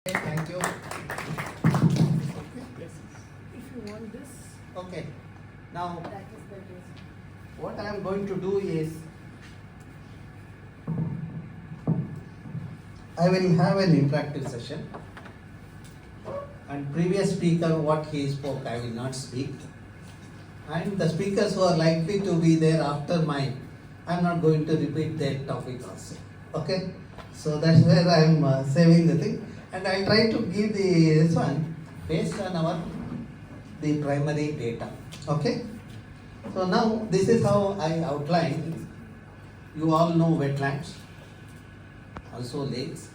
Thank you. Yes. If you want this, Okay. Now, that is better. what I am going to do is, I will have an interactive session. And previous speaker, what he spoke, I will not speak. And the speakers who are likely to be there after mine, I am not going to repeat their topic also. Okay? So that's where I am saving the thing. And I try to give this one based on the primary data. Okay? So now this is how I outline. You all know wetlands, also lakes.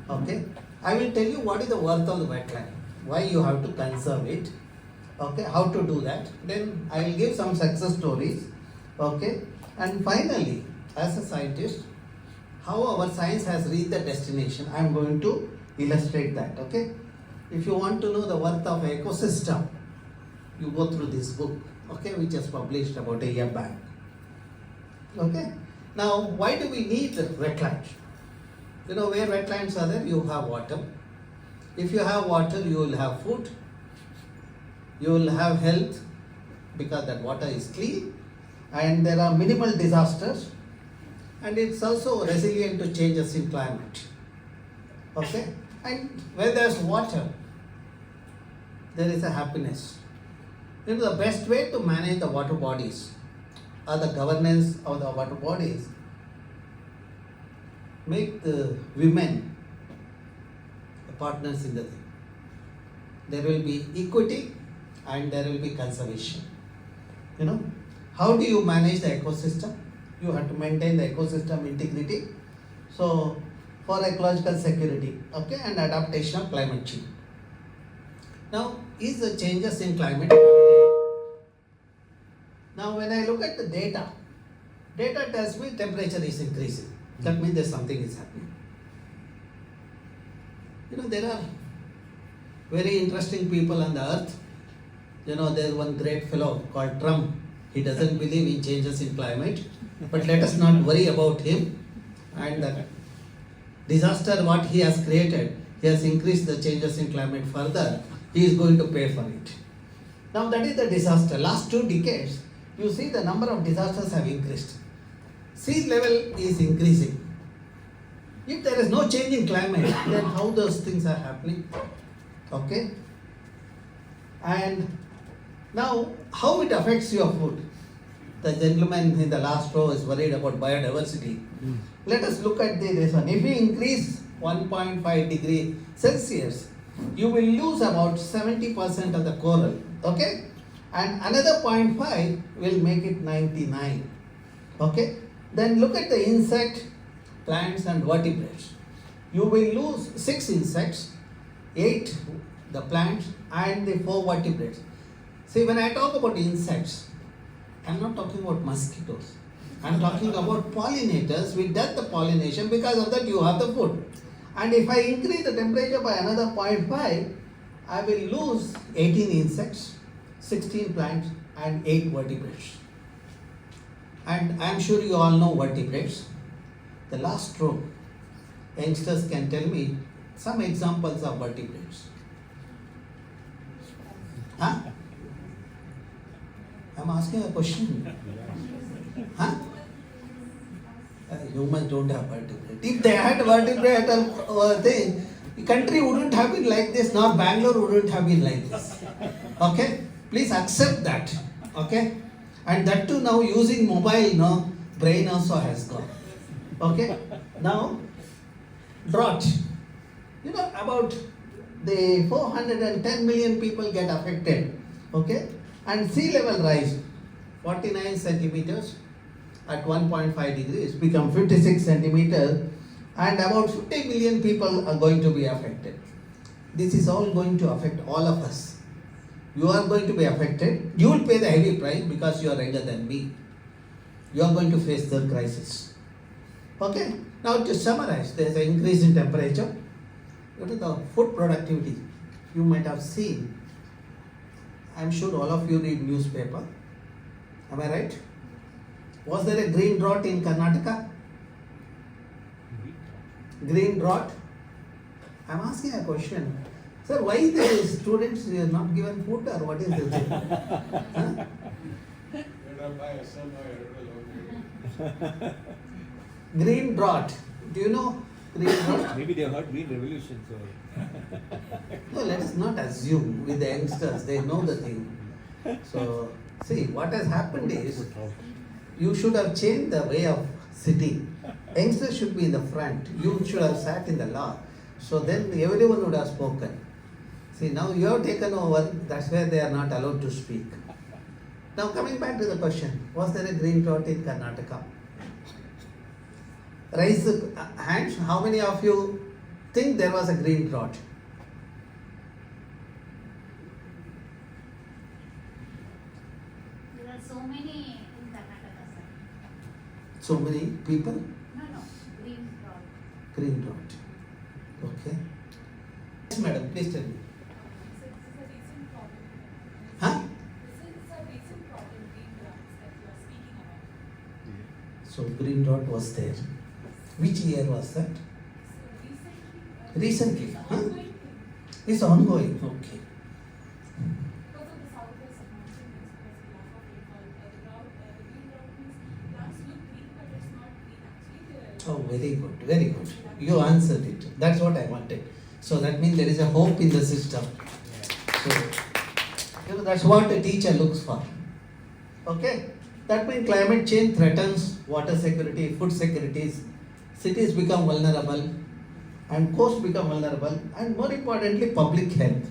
Okay? I will tell you what is the worth of the wetland, why you have to conserve it. Okay, how to do that. Then I will give some success stories. Okay, and finally, as a scientist, how our science has reached the destination, I am going to illustrate that. Okay, if you want to know the worth of ecosystem, you go through this book. Okay, which is published about a year back. Okay, now why do we need wetlands? You know, where wetlands are there, you have water. If you have water, you will have food. You will have health because that water is clean, and there are minimal disasters, and it's also resilient to changes in climate. Okay, and where there's water, there is a happiness. You know, the best way to manage the water bodies or the governance of the water bodies, make the women the partners in the thing. There will be equity and there will be conservation. You know, how do you manage the ecosystem? You have to maintain the ecosystem integrity. So, for ecological security, okay, and adaptation of climate change. Now, is the changes in climate? Now, when I look at the data tells me temperature is increasing. That means there's something is happening. You know, there are very interesting people on the earth. You know, there's one great fellow called Trump. He doesn't believe in changes in climate, but let us not worry about him. And the disaster what he has created, he has increased the changes in climate further. He is going to pay for it. Now that is the disaster. Last 2 decades, you see the number of disasters have increased. Sea level is increasing. If there is no change in climate, then how those things are happening? Okay? And now, how it affects your food? The gentleman in the last row is worried about biodiversity. Let us look at this one. If you increase 1.5 degree Celsius, you will lose about 70% of the coral. Okay? And another 0.5 will make it 99. Okay? Then look at the insect, plants and vertebrates. You will lose 6 insects, 8 the plants and the 4 vertebrates. See, when I talk about insects, I am not talking about mosquitoes. I am talking about pollinators. We does the pollination, because of that you have the food. And if I increase the temperature by another 0.5, I will lose 18 insects, 16 plants and 8 vertebrates. And I am sure you all know vertebrates. The last row, youngsters can tell me some examples of vertebrates. Huh? I'm asking a question. Huh? Humans don't have vertebrates. If they had vertebrate thing, the country wouldn't have been like this, nor Bengaluru wouldn't have been like this. Okay? Please accept that. Okay? And that too now using mobile, no, brain also has gone. Okay? Now, drought. You know, about the 410 million people get affected. Okay? And sea level rise, 49 centimeters at 1.5 degrees, become 56 centimeters, and about 50 million people are going to be affected. This is all going to affect all of us. You are going to be affected. You will pay the heavy price because you are younger than me. You are going to face the crisis. Okay? Now to summarize, there is an increase in temperature. You know, the food productivity, you might have seen. I am sure all of you read newspaper. Am I right? Was there a green drought in Karnataka? Green drought. I'm asking a question. Sir, why the students are not given food or what is the thing? Huh? Green drought. Do you know green drought? Maybe they heard Green Revolution, so. No, let us not assume with the youngsters, they know the thing. So, see, what has happened is, you should have changed the way of sitting. Youngsters should be in the front. You should have sat in the law. So then everyone would have spoken. See, now you have taken over, that's why they are not allowed to speak. Now coming back to the question, was there a green drought in Karnataka? Raise the hands, how many of you think there was a green drought? There are so many in Karnataka, sir. So many people? No, green drought. Green drought. Okay. Yes, madam, please tell me. This is a recent problem. Huh? This is a recent problem, green droughts that you are speaking about. So green drought was there. Which year was that? So Recently, it's huh? ongoing thing. It's ongoing. Okay. Because of the southwest monsoon, there's lack of rainfall. The green drought means plants look green, but it's not green. Actually, Oh, very good, very good. You answered it. That's what I wanted. So that means there is a hope in the system. So, that's what a teacher looks for. Okay? That means climate change threatens water security, food securities, cities become vulnerable, and coasts become vulnerable, and more importantly, public health.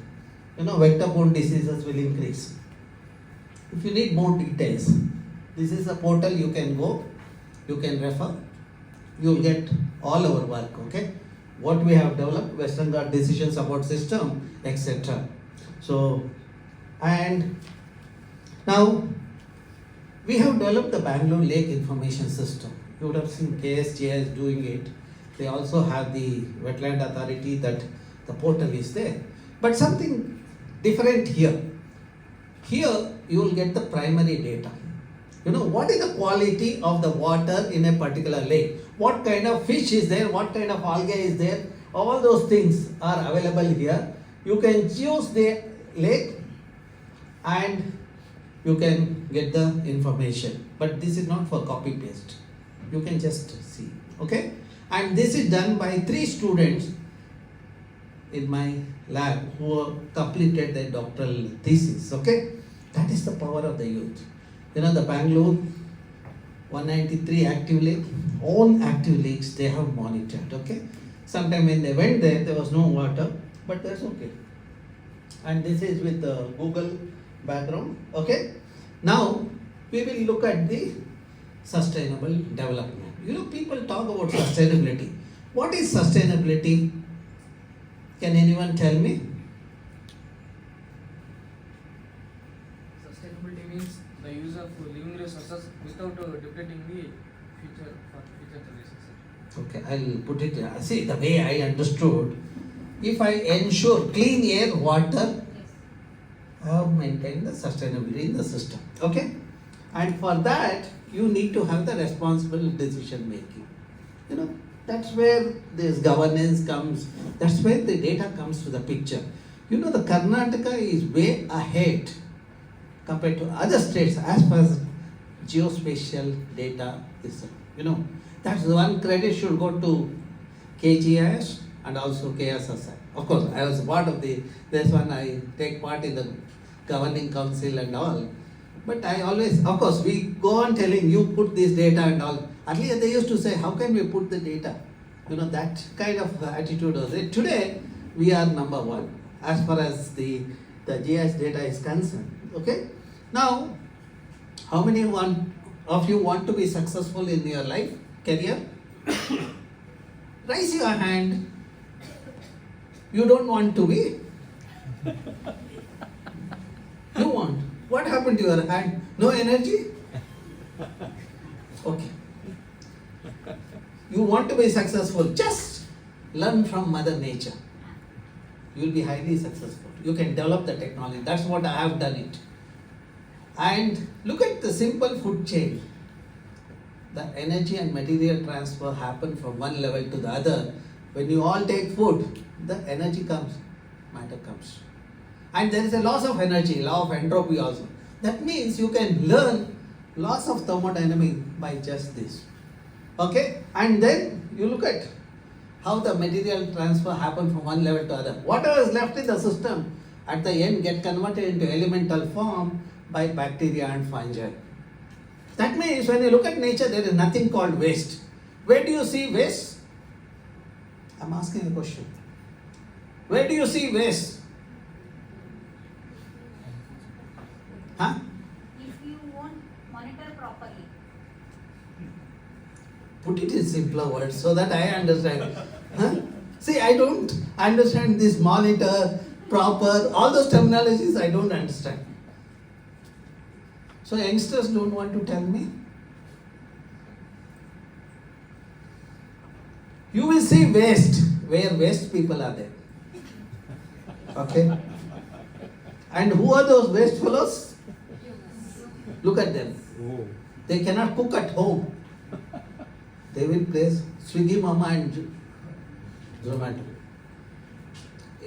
Vector-borne diseases will increase. If you need more details, this is a portal you can go, you can refer, you will get all our work, okay? What we have developed, Western Ghat decision support system, etc. So, and now we have developed the Bengaluru Lake Information System. You would have seen KSGIS doing it. They also have the Wetland Authority, that the portal is there. But something different here. Here you will get the primary data. What is the quality of the water in a particular lake? What kind of fish is there? What kind of algae is there? All those things are available here. You can choose the lake and you can get the information. But this is not for copy paste. You can just see. Okay? And this is done by 3 students in my lab who completed their doctoral thesis. Okay? That is the power of the youth. The Bengaluru 193 active lake, all active lakes they have monitored. Okay? Sometime when they went there, there was no water, but that's okay. And this is with the Google background. Okay? Now we will look at the sustainable development. People talk about sustainability. What is sustainability? Can anyone tell me? Sustainability means the use of living resources without depleting the future generations. Okay, I'll put it. See, the way I understood, if I ensure clean air, water, I have maintained the sustainability in the system. Okay? And for that, you need to have the responsible decision making. That's where this governance comes, that's where the data comes to the picture. The Karnataka is way ahead compared to other states as far as geospatial data is. That's the one credit should go to KGIS and also KSSI. Of course, I was part of this one, I take part in the governing council and all. But I always, of course, we go on telling you put this data and all. Earlier they used to say, how can we put the data? That kind of attitude was it. Today, we are number 1 as far as the GIS data is concerned. Okay? Now, how many of you want to be successful in your life, career? Raise your hand. You don't want to be? You want. What happened to your hand? No energy? Okay. You want to be successful, just learn from Mother Nature. You will be highly successful. You can develop the technology. That's what I have done it. And look at the simple food chain. The energy and material transfer happen from one level to the other When you all take food, the energy comes, matter comes. And there is a loss of energy, law of entropy also. That means you can learn laws of thermodynamics by just this. Okay? And then you look at how the material transfer happens from one level to other. Whatever is left in the system at the end get converted into elemental form by bacteria and fungi. That means when you look at nature, there is nothing called waste. Where do you see waste? I'm asking a question. Where do you see waste? Huh? If you won't monitor properly. Put it in simpler words so that I understand. Huh? See, I don't understand this monitor, proper, all those terminologies I don't understand. So youngsters don't want to tell me. You will see waste where waste people are there. Okay? And who are those waste fellows? Look at them. Oh. They cannot cook at home. They will place Swiggy Mama and Zomato.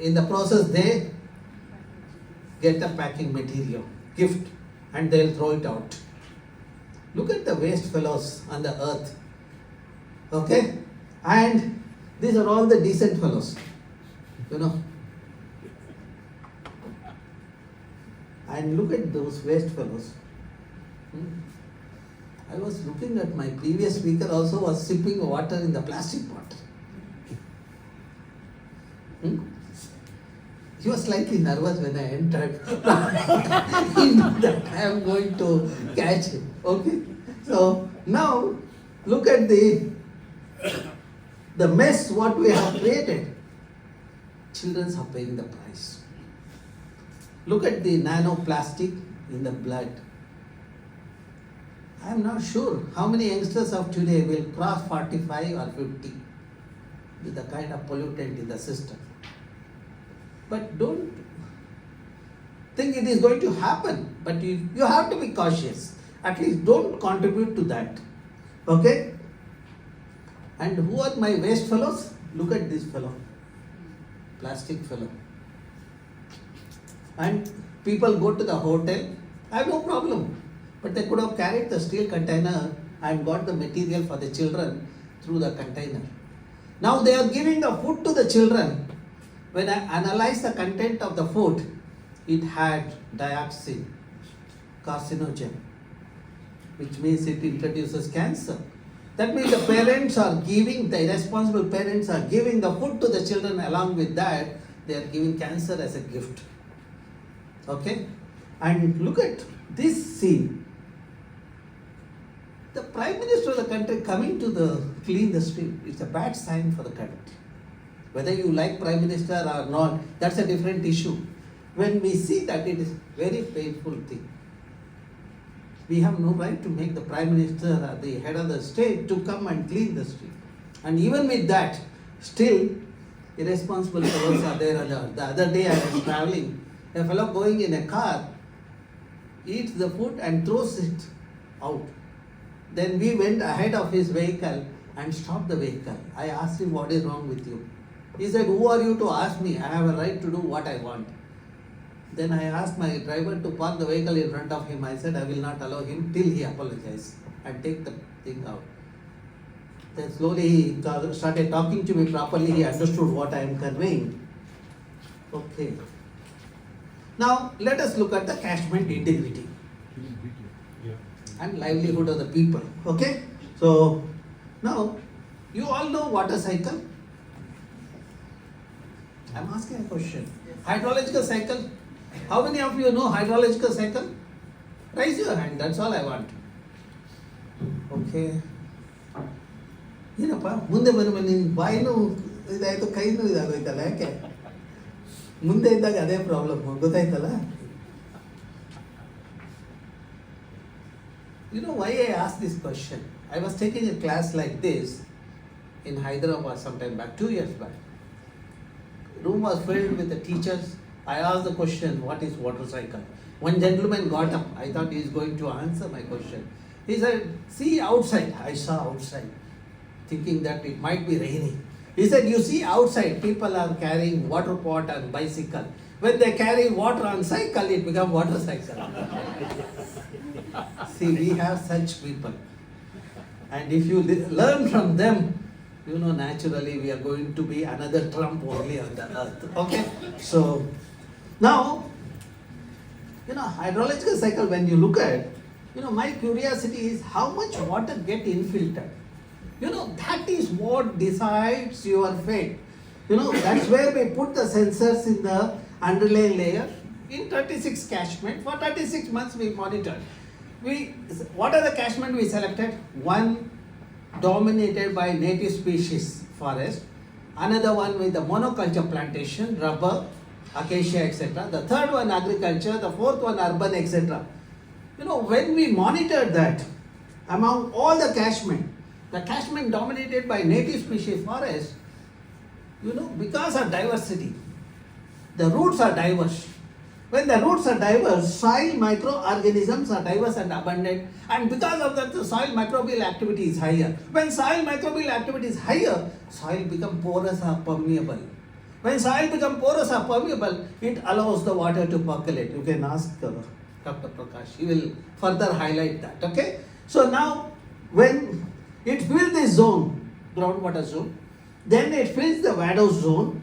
In the process, they get the packing material, gift, and they'll throw it out. Look at the waste fellows on the earth. Okay? And these are all the decent fellows. You know. And look at those waste fellows. I was looking at my previous speaker also was sipping water in the plastic bottle. He was slightly nervous when I entered. He knew that I am going to catch him. Okay? So now look at the mess what we have created. Children are paying the price. Look at the nanoplastic in the blood. I am not sure how many youngsters of today will cross 45 or 50 with the kind of pollutant in the system. But don't think it is going to happen. But you have to be cautious. At least don't contribute to that. Okay? And who are my waste fellows? Look at this fellow. Plastic fellow. And people go to the hotel. I have no problem. But they could have carried the steel container and got the material for the children through the container. Now they are giving the food to the children. When I analyzed the content of the food, it had dioxin, carcinogen, which means it introduces cancer. That means the parents are giving, the irresponsible parents are giving the food to the children. Along with that, they are giving cancer as a gift. Okay? And look at this scene. The Prime Minister of the country coming to clean the street, it's a bad sign for the country. Whether you like Prime Minister or not, that's a different issue. When we see that, it is very painful thing. We have no right to make the Prime Minister or the head of the state to come and clean the street. And even with that, still irresponsible fellows are there. The other day I was traveling, a fellow going in a car eats the food and throws it out. Then we went ahead of his vehicle and stopped the vehicle. I asked him, what is wrong with you? He said, who are you to ask me? I have a right to do what I want. Then I asked my driver to park the vehicle in front of him. I said, I will not allow him till he apologizes and take the thing out. Then slowly he started talking to me properly. He understood what I am conveying. Okay. Now let us look at the catchment integrity and livelihood of the people. Okay? So now you all know water cycle. I am asking a question. Hydrological cycle. How many of you know hydrological cycle? Raise your hand. That's all I want. Okay. ಏನಪ್ಪ ಮುಂದೆ ಬರುವ ನಿನ್ನ ಬಾಯಿನೂ ಇದಾಯಿತು ಕೈನೂ ಇದಾಗೋಯ್ತಲ್ಲ ಯಾಕೆ ಮುಂದೆ ಇದ್ದಾಗ ಅದೇ problem ಗೊತ್ತಾಯ್ತಲ್ಲ. You know why I asked this question? I was taking a class like this in Hyderabad sometime back, 2 years back. Room was filled with the teachers. I asked the question, what is water cycle? One gentleman got up. I thought he is going to answer my question. He said, see outside. I saw outside, thinking that it might be raining. He said, you see outside people are carrying water pot and bicycle. When they carry water on cycle, it becomes water cycle. See, we have such people. And if you learn from them, you know, naturally we are going to be another Trump only on the earth. Okay? So, now, you know, hydrological cycle, when you look at, you know, my curiosity is how much water get infiltrated. You know, that is what decides your fate. You know, that's where we put the sensors in the underlying layer. In 36 catchment, for 36 months we monitored. What are the catchment we selected? One dominated by native species forest, another one with the monoculture plantation, rubber, acacia, etc. The third one agriculture, the fourth one urban, etc. You know, when we monitored that, among all the catchment dominated by native species forest, you know, because of diversity, the roots are diverse. When the roots are diverse, soil microorganisms are diverse and abundant, and because of that, the soil microbial activity is higher. When soil microbial activity is higher, soil becomes porous or permeable. When soil becomes porous or permeable, it allows the water to percolate. You can ask Dr. Prakash, he will further highlight that. Okay? So now, when it fills this zone, groundwater zone, then it fills the vadose zone,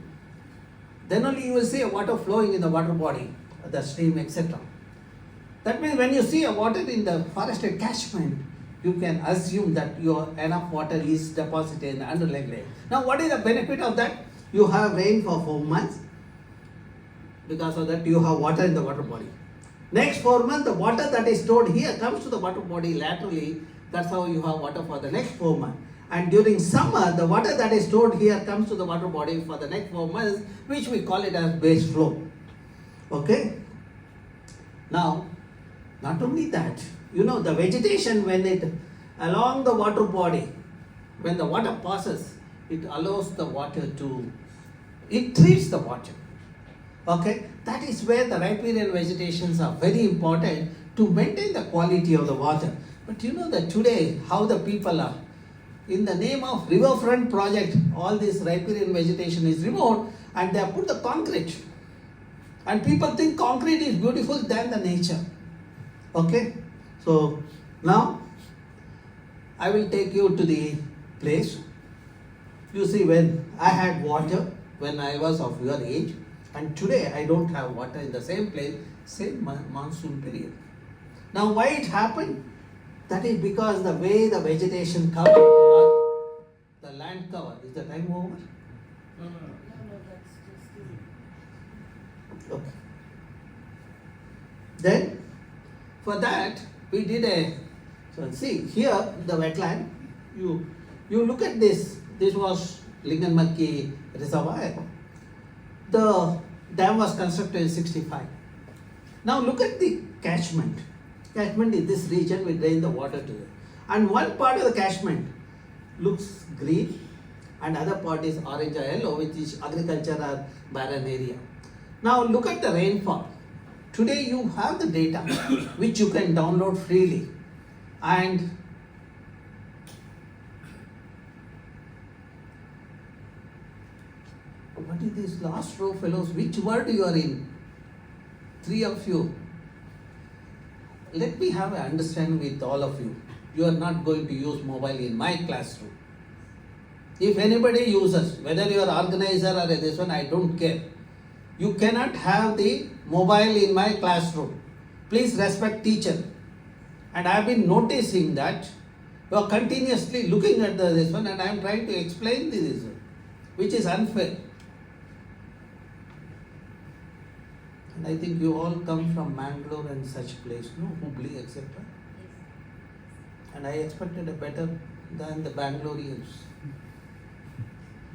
then only you will see a water flowing in the water body, the stream, etc. That means when you see a water in the forested catchment, you can assume that your enough water is deposited in the underlying layer. Now, what is the benefit of that? You have rain for 4 months. Because of that, you have water in the water body. Next 4 months, the water that is stored here comes to the water body laterally. That's how you have water for the next 4 months. And during summer, the water that is stored here comes to the water body for the next 4 months, which we call it as base flow. Okay? Now, not only that, you know, the vegetation, when it along the water body, when the water passes, it allows the water to, it treats the water. Okay? That is where the riparian vegetations are very important to maintain the quality of the water. But you know that today, how the people are, in the name of riverfront project, all this riparian vegetation is removed and they have put the concrete. And people think concrete is beautiful than the nature. Okay? So, now, I will take you to the place. You see, when I had water, when I was of your age, and today I don't have water in the same place, same monsoon period. Now, why it happened? That is because the way the vegetation cover, the land cover. Is the time over? No. No, that's just Okay. Then, for that, we did a, so see, here the wetland, you look at this. This was Linganmakki Reservoir. The dam was constructed in 65. Now look at the catchment. Catchment is this region, we drain the water to it. And one part of the catchment looks green and other part is orange or yellow, which is agriculture or barren area. Now look at the rainfall. Today you have the data which you can download freely. And what is this last row, fellows? Which word you are in? 3 of you. Let me have an understanding with all of you. You are not going to use mobile in my classroom. If anybody uses, whether you are organizer or this one, I don't care. You cannot have the mobile in my classroom. Please respect teacher. And I have been noticing that you are continuously looking at this one, and I am trying to explain this one, which is unfair. And I think you all come from Bengaluru and such place, no? Hubli, etc. And I expected a better than the Bangaloreans.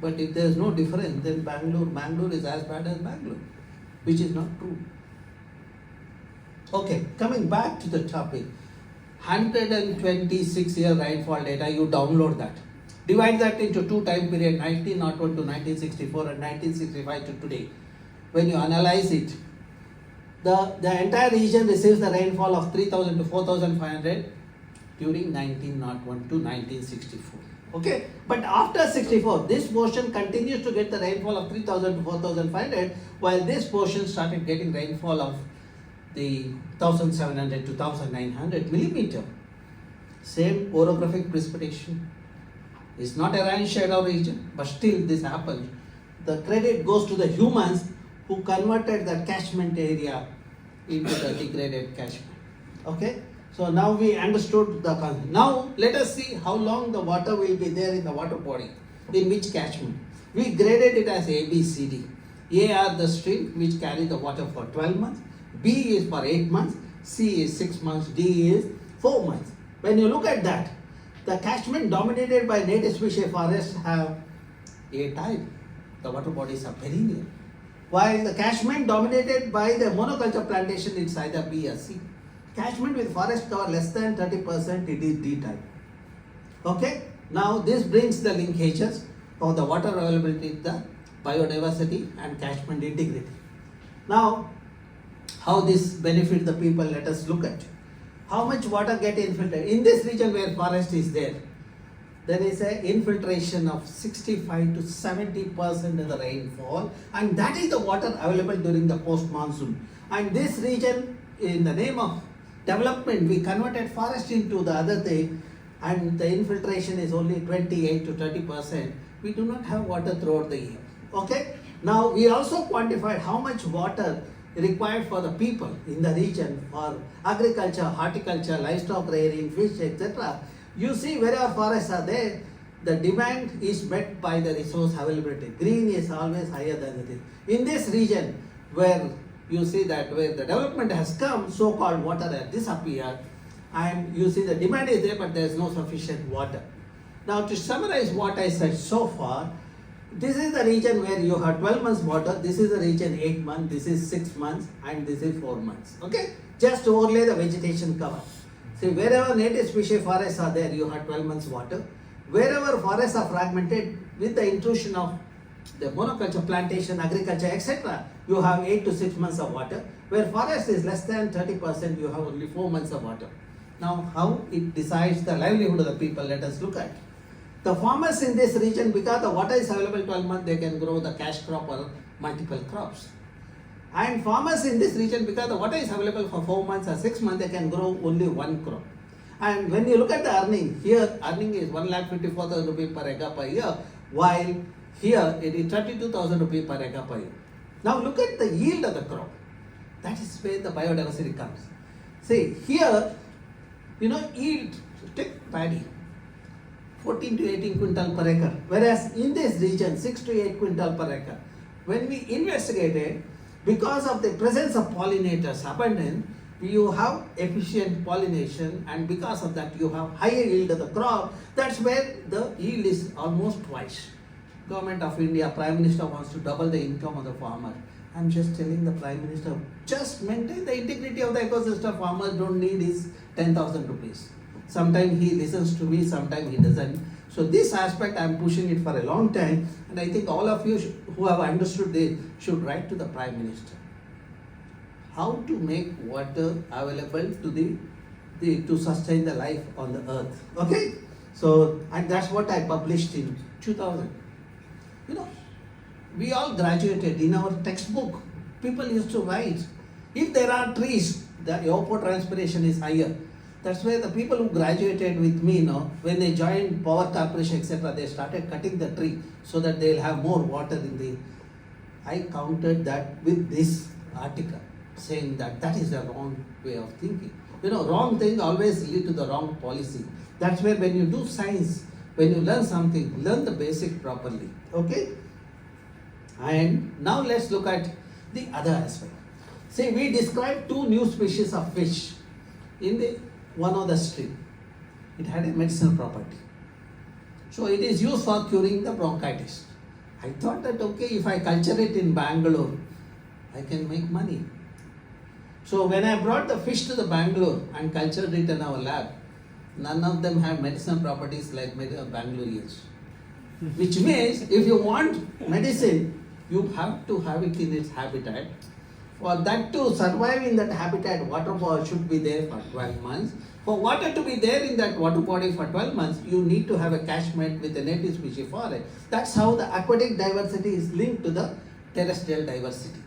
But if there is no difference, then Bengaluru is as bad as Bengaluru, which is not true. Okay, coming back to the topic. 126-year rainfall data, you download that. Divide that into 2 time periods, 1901 to 1964 and 1965 to today. When you analyze it, the entire region receives the rainfall of 3,000 to 4,500 during 1901 to 1964. Okay, but after 64, this portion continues to get the rainfall of 3000 to 4500, while this portion started getting rainfall of the 1700 to 1900 millimeter. Same orographic precipitation. It's not a rain shadow region, but still this happened. The credit goes to the humans who converted that catchment area into the degraded catchment. Okay, so now we understood the concept. Now let us see how long the water will be there in the water body, in which catchment. We graded it as A, B, C, D. A are the stream which carry the water for 12 months, B is for 8 months, C is 6 months, D is 4 months. When you look at that, the catchment dominated by native species forests have A type. The water bodies are perennial. While the catchment dominated by the monoculture plantation, it's either B or C. Catchment with forest cover less than 30%, it is D type. Okay, now this brings the linkages of the water availability, the biodiversity and catchment integrity. Now, how this benefit the people, let us look at. How much water get infiltrated? In this region where forest is there is a infiltration of 65 to 70% of the rainfall, and that is the water available during the post-monsoon. And this region, in the name of development, we converted forest into the other thing, and the infiltration is only 28 to 30%. We do not have water throughout the year. Okay? Now, we also quantified how much water required for the people in the region for agriculture, horticulture, livestock rearing, fish, etc. You see, wherever forests are there, the demand is met by the resource availability. Green is always higher than the thing. In this region, where you see that where the development has come, so-called water has disappeared, and you see the demand is there, but there is no sufficient water. Now, to summarize what I said so far, this is the region where you have 12 months water, this is the region 8 months, this is 6 months, and this is 4 months. Okay? Just to overlay the vegetation cover. See, wherever native species forests are there, you have 12 months water. Wherever forests are fragmented with the intrusion of the monoculture, plantation, agriculture, etc., you have 8 to 6 months of water. Where forest is less than 30%, you have only 4 months of water. Now, how it decides the livelihood of the people, let us look at. The farmers in this region, because the water is available 12 months, they can grow the cash crop or multiple crops. And farmers in this region, because the water is available for 4 months or 6 months, they can grow only one crop. And when you look at the earning, here earning is 1,54,000 rupees per acre per year, while here it is 32,000 rupees per acre per year. Now look at the yield of the crop. That is where the biodiversity comes. See, here, yield, take paddy, 14 to 18 quintal per acre, whereas in this region, 6 to 8 quintal per acre. When we investigated, because of the presence of pollinators abundant, you have efficient pollination, and because of that you have higher yield of the crop. That's where the yield is almost twice. Government of India, Prime Minister wants to double the income of the farmer. I'm just telling the Prime Minister, just maintain the integrity of the ecosystem. Farmers don't need his 10,000 rupees. Sometimes he listens to me, sometimes he doesn't. So this aspect I'm pushing it for a long time, and I think all of you who have understood this should write to the Prime Minister. How to make water available to sustain the life on the earth. Okay? So, and that's what I published in 2000. We all graduated. In our textbook, people used to write, if there are trees, the evapotranspiration is higher. That's why the people who graduated with me, when they joined power corporation, etc., they started cutting the tree so that they'll have more water in the. I countered that with this article, saying that is the wrong way of thinking. Wrong thing always lead to the wrong policy. That's where when you do science, when you learn something, learn the basic properly. Okay? And now let's look at the other aspect. See, we described 2 new species of fish in the one of the stream. It had a medicinal property. So it is used for curing the bronchitis. I thought that, okay, if I culture it in Bengaluru, I can make money. So when I brought the fish to the Bengaluru and cultured it in our lab, none of them have medicinal properties like Bangaloreans. Which means if you want medicine, you have to have it in its habitat. For that to survive in that habitat, water should be there for 12 months. For water to be there in that water body for 12 months, you need to have a catchment with a native species forest. That's how the aquatic diversity is linked to the terrestrial diversity.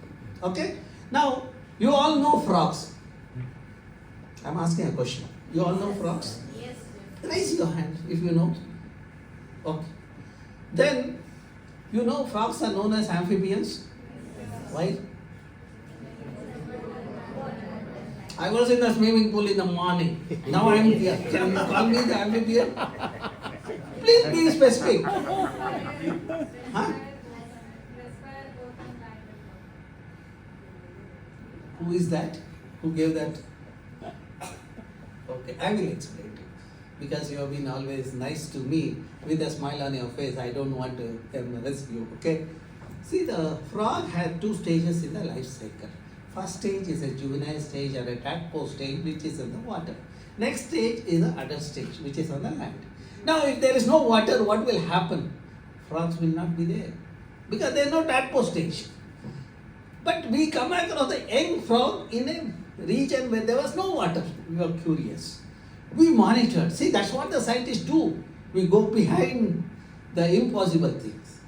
Okay? Now, you all know frogs. I'm asking a question. You all know frogs? Yes. Raise your hand if you know. Okay. Then, you know frogs are known as amphibians. Why? I was in the swimming pool in the morning. Now I am here. Can you call me the amphibian? Please be specific. Huh? Who is that? Who gave that? Okay, I will explain to you. Because you have been always nice to me with a smile on your face. I don't want to embarrass you, okay? See, the frog had 2 stages in the life cycle. First stage is a juvenile stage or a tadpole stage, which is in the water. Next stage is the adult stage, which is on the land. Now, if there is no water, what will happen? Frogs will not be there because there is no tadpole stage. But we come across a young frog in a region where there was no water. We were curious. We monitored. See, that's what the scientists do. We go behind the impossible things.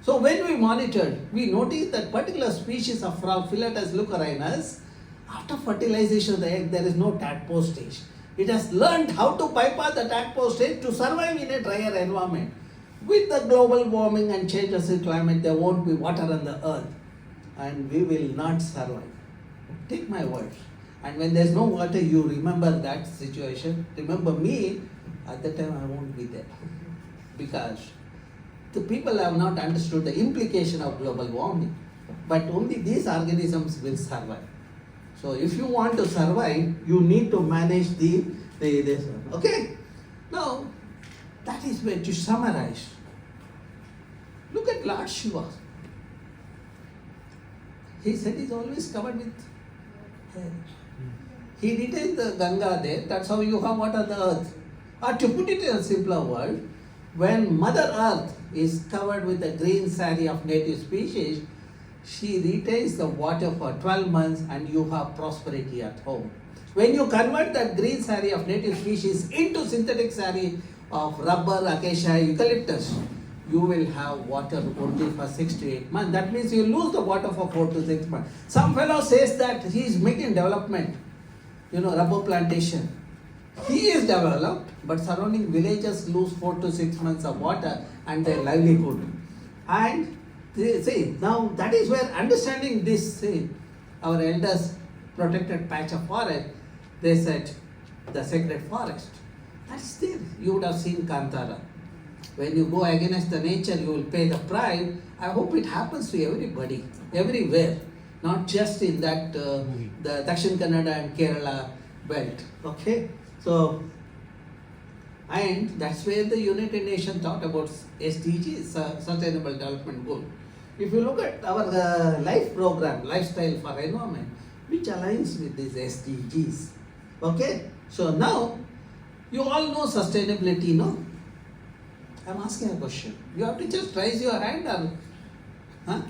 So when we monitored, we noticed that particular species of frog, Philetus leucorinus, after fertilization of the egg, there is no tadpole stage. It has learned how to bypass the tadpole stage to survive in a drier environment. With the global warming and changes in climate, there won't be water on the earth, and we will not survive. Take my word. And when there's no water, you remember that situation. Remember me, at that time I won't be there. Because the people have not understood the implication of global warming. But only these organisms will survive. So if you want to survive, you need to manage this one. Okay? Now, that is where to summarize. Look at Lord Shiva. His head is always covered with hair. He retains the Ganga there. That's how you have water on the earth. Or to put it in a simpler word, when Mother Earth is covered with a green saree of native species, she retains the water for 12 months and you have prosperity at home. When you convert that green saree of native species into synthetic saree of rubber, acacia, eucalyptus, you will have water only for 6 to 8 months. That means you lose the water for 4 to 6 months. Some fellow says that he is making development, rubber plantation. He is developed, but surrounding villages lose 4 to 6 months of water and their livelihood. And see, now that is where understanding this, our elders protected patch of forest, they said the sacred forest. That's there. You would have seen Kantara. When you go against the nature, you will pay the price. I hope it happens to everybody, everywhere, not just in that the Dakshin Kannada and Kerala belt. Okay, so and that's where the United Nations thought about SDGs, Sustainable Development Goal. If you look at our life program, lifestyle for environment, which aligns with these SDGs. Okay, so now you all know sustainability, no? I'm asking a question. You have to just raise your hand or, huh?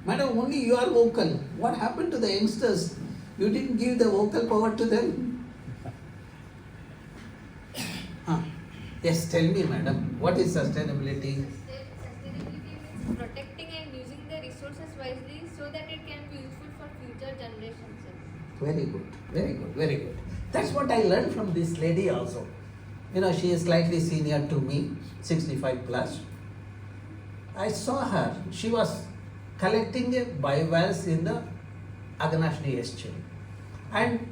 Madam, only you are vocal. What happened to the youngsters? You didn't give the vocal power to them? Huh? Yes, tell me, madam. What is sustainability? Sustainability means protecting and using the resources wisely so that it can be useful for future generations. Very good, very good, very good. That's what I learned from this lady also. She is slightly senior to me, 65 plus. I saw her. She was collecting bivalves in the Aganashni estuary. And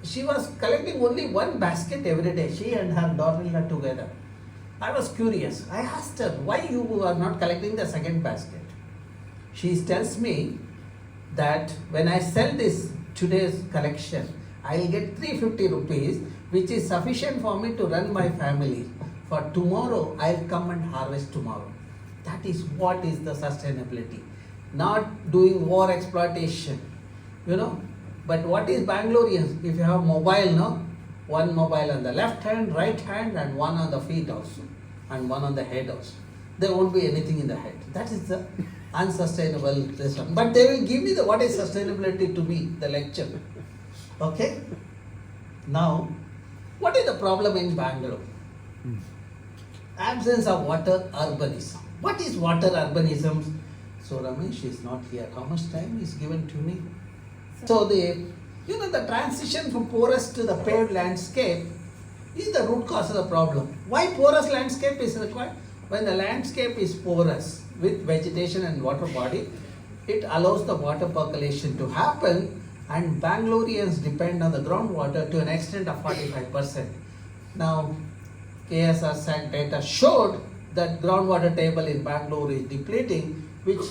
she was collecting only one basket every day, she and her daughter-in-law together. I was curious. I asked her, why you are not collecting the second basket? She tells me that when I sell this today's collection, I will get 350 rupees, which is sufficient for me to run my family. For tomorrow, I will come and harvest tomorrow. That is what is the sustainability. Not doing war exploitation, But what is Bangaloreans? If you have mobile, no? One mobile on the left hand, right hand, and one on the feet also, and one on the head also. There won't be anything in the head. That is the unsustainable this one. But they will give me the what is sustainability to me, the lecture. Okay? Now, what is the problem in Bangalore? Absence of water urbanism. What is water urbanism? So Ramesh is not here. How much time is given to me? So the transition from porous to the paved landscape is the root cause of the problem. Why porous landscape is required? When the landscape is porous with vegetation and water body, it allows the water percolation to happen, and Bangaloreans depend on the groundwater to an extent of 45%. Now, KSR data showed that groundwater table in Bangalore is depleting, which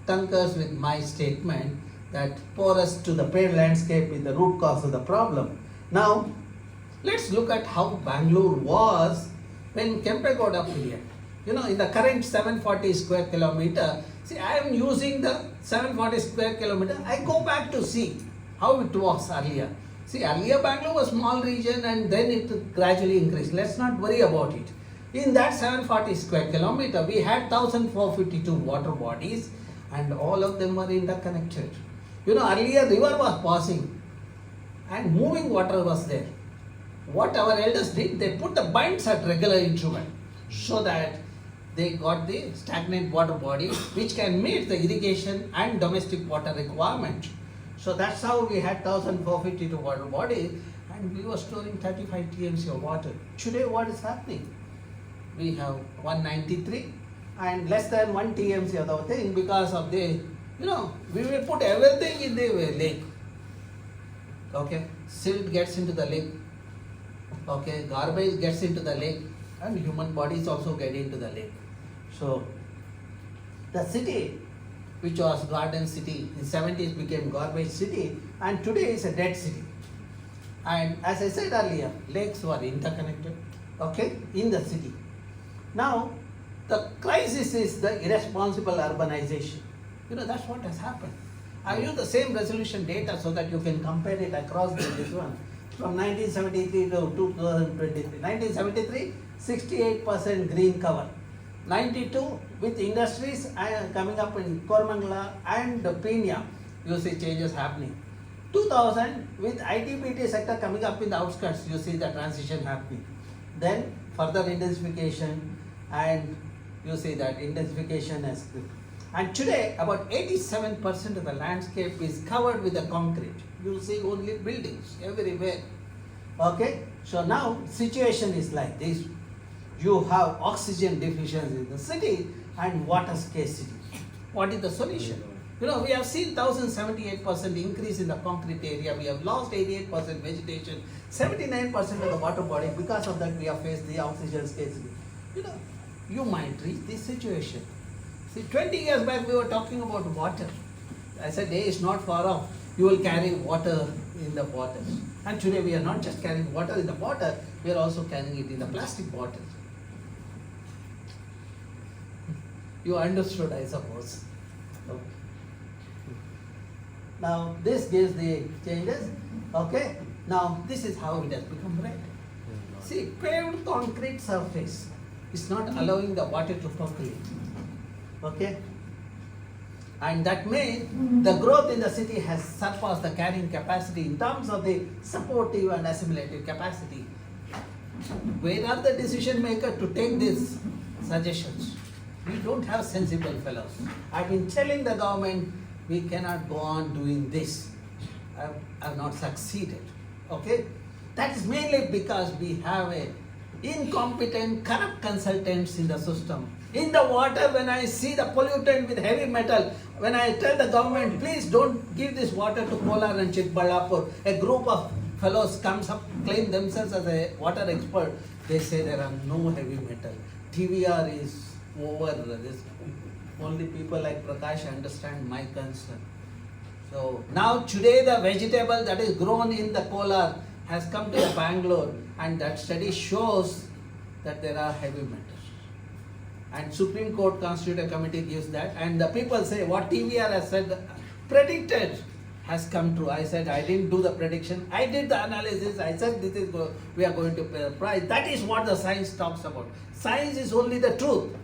concurs with my statement that porous to the paved landscape is the root cause of the problem. Now, let's look at how Bangalore was when Kempegowda period. In the current 740 square kilometer, see, I am using the 740 square kilometer. I go back to see how it was earlier. See, earlier Bangalore was a small region and then it gradually increased. Let's not worry about it. In that 740 square kilometer, we had 1,452 water bodies and all of them were interconnected. Earlier river was passing and moving water was there. What our elders did, they put the binds at regular interval so that they got the stagnant water body which can meet the irrigation and domestic water requirement. So that's how we had 1,452 water bodies and we were storing 35 TMC of water. Today what is happening? We have 193 and less than 1 TMC of the thing because of the, we will put everything in the lake. Okay, silt gets into the lake. Okay, garbage gets into the lake and human bodies also get into the lake. So, the city which was garden city in 70s became garbage city and today is a dead city. And as I said earlier, lakes were interconnected, okay, in the city. Now, the crisis is the irresponsible urbanization. That's what has happened. I use the same resolution data so that you can compare it across this one. From 1973 to 2023. 1973, 68% green cover. 92 with industries coming up in Kormangala and Peenya, you see changes happening. 2000 with ITBT sector coming up in the outskirts, you see the transition happening. Then further intensification and you see that intensification has. And today about 87% of the landscape is covered with the concrete. You see only buildings everywhere. Okay, so now situation is like this. You have oxygen deficiency in the city and water scarcity. What is the solution? We have seen 1,078% increase in the concrete area. We have lost 88% vegetation, 79% of the water body. Because of that, we have faced the oxygen scarcity. You might reach this situation. See, 20 years back, we were talking about water. I said, day is not far off. You will carry water in the bottles. And today, we are not just carrying water in the bottle, we are also carrying it in the plastic bottles. You understood, I suppose. Okay. Now, this gives the changes. Okay. Now, this is how it has become red. See, paved concrete surface is not allowing the water to percolate. Okay. And that means the growth in the city has surpassed the carrying capacity in terms of the supportive and assimilative capacity. Where are the decision makers to take these suggestions? We don't have sensible fellows. I've been telling the government we cannot go on doing this. I've not succeeded. Okay? That is mainly because we have a incompetent, corrupt consultants in the system. In the water, when I see the pollutant with heavy metal, when I tell the government, please don't give this water to Kolar and Chikballapur, a group of fellows comes up, claim themselves as a water expert, they say there are no heavy metal. TVR is over this. Only people like Prakash understand my concern. So now today the vegetable that is grown in the Kolar has come to Bangalore and that study shows that there are heavy metals. And Supreme Court Constituted Committee gives that and the people say what TVR has said, predicted has come true. I said I didn't do the prediction, I did the analysis, I said this is we are going to pay the price. That is what the science talks about. Science is only the truth.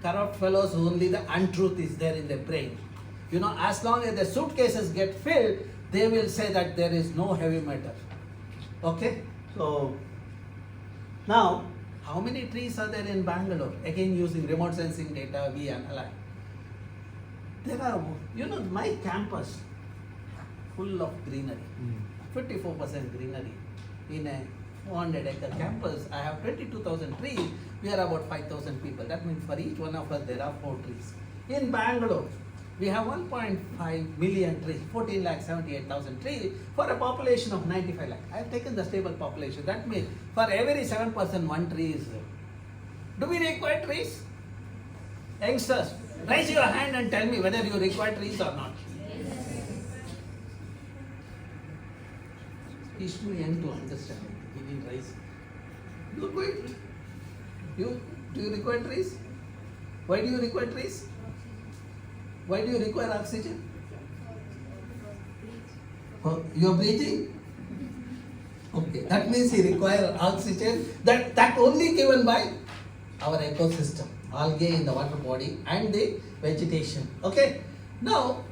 corrupt fellows, only the untruth is there in their brain. You know, as long as the suitcases get filled, they will say that there is no heavy metal. Okay? So, now, how many trees are there in Bangalore? Again, using remote sensing data, we analyze. There are, you know, my campus, full of greenery, 54% greenery. In a 400-acre campus, I have 22,000 trees. We are about 5,000 people. That means for each one of us, there are 4 trees. In Bangalore, we have 1.5 million trees, 14,78,000 trees for a population of 95 lakh. I have taken the stable population. That means for every 7%, 1 tree is there. Do we require trees? Youngsters, raise your hand and tell me whether you require trees or not. He's too young to understand. He didn't raise. You require trees? Do you require trees? Why do you require trees? Why do you require oxygen? Oh, you are breathing? Okay, that means he requires oxygen. That only given by our ecosystem, algae in the water body and the vegetation. Okay. Now,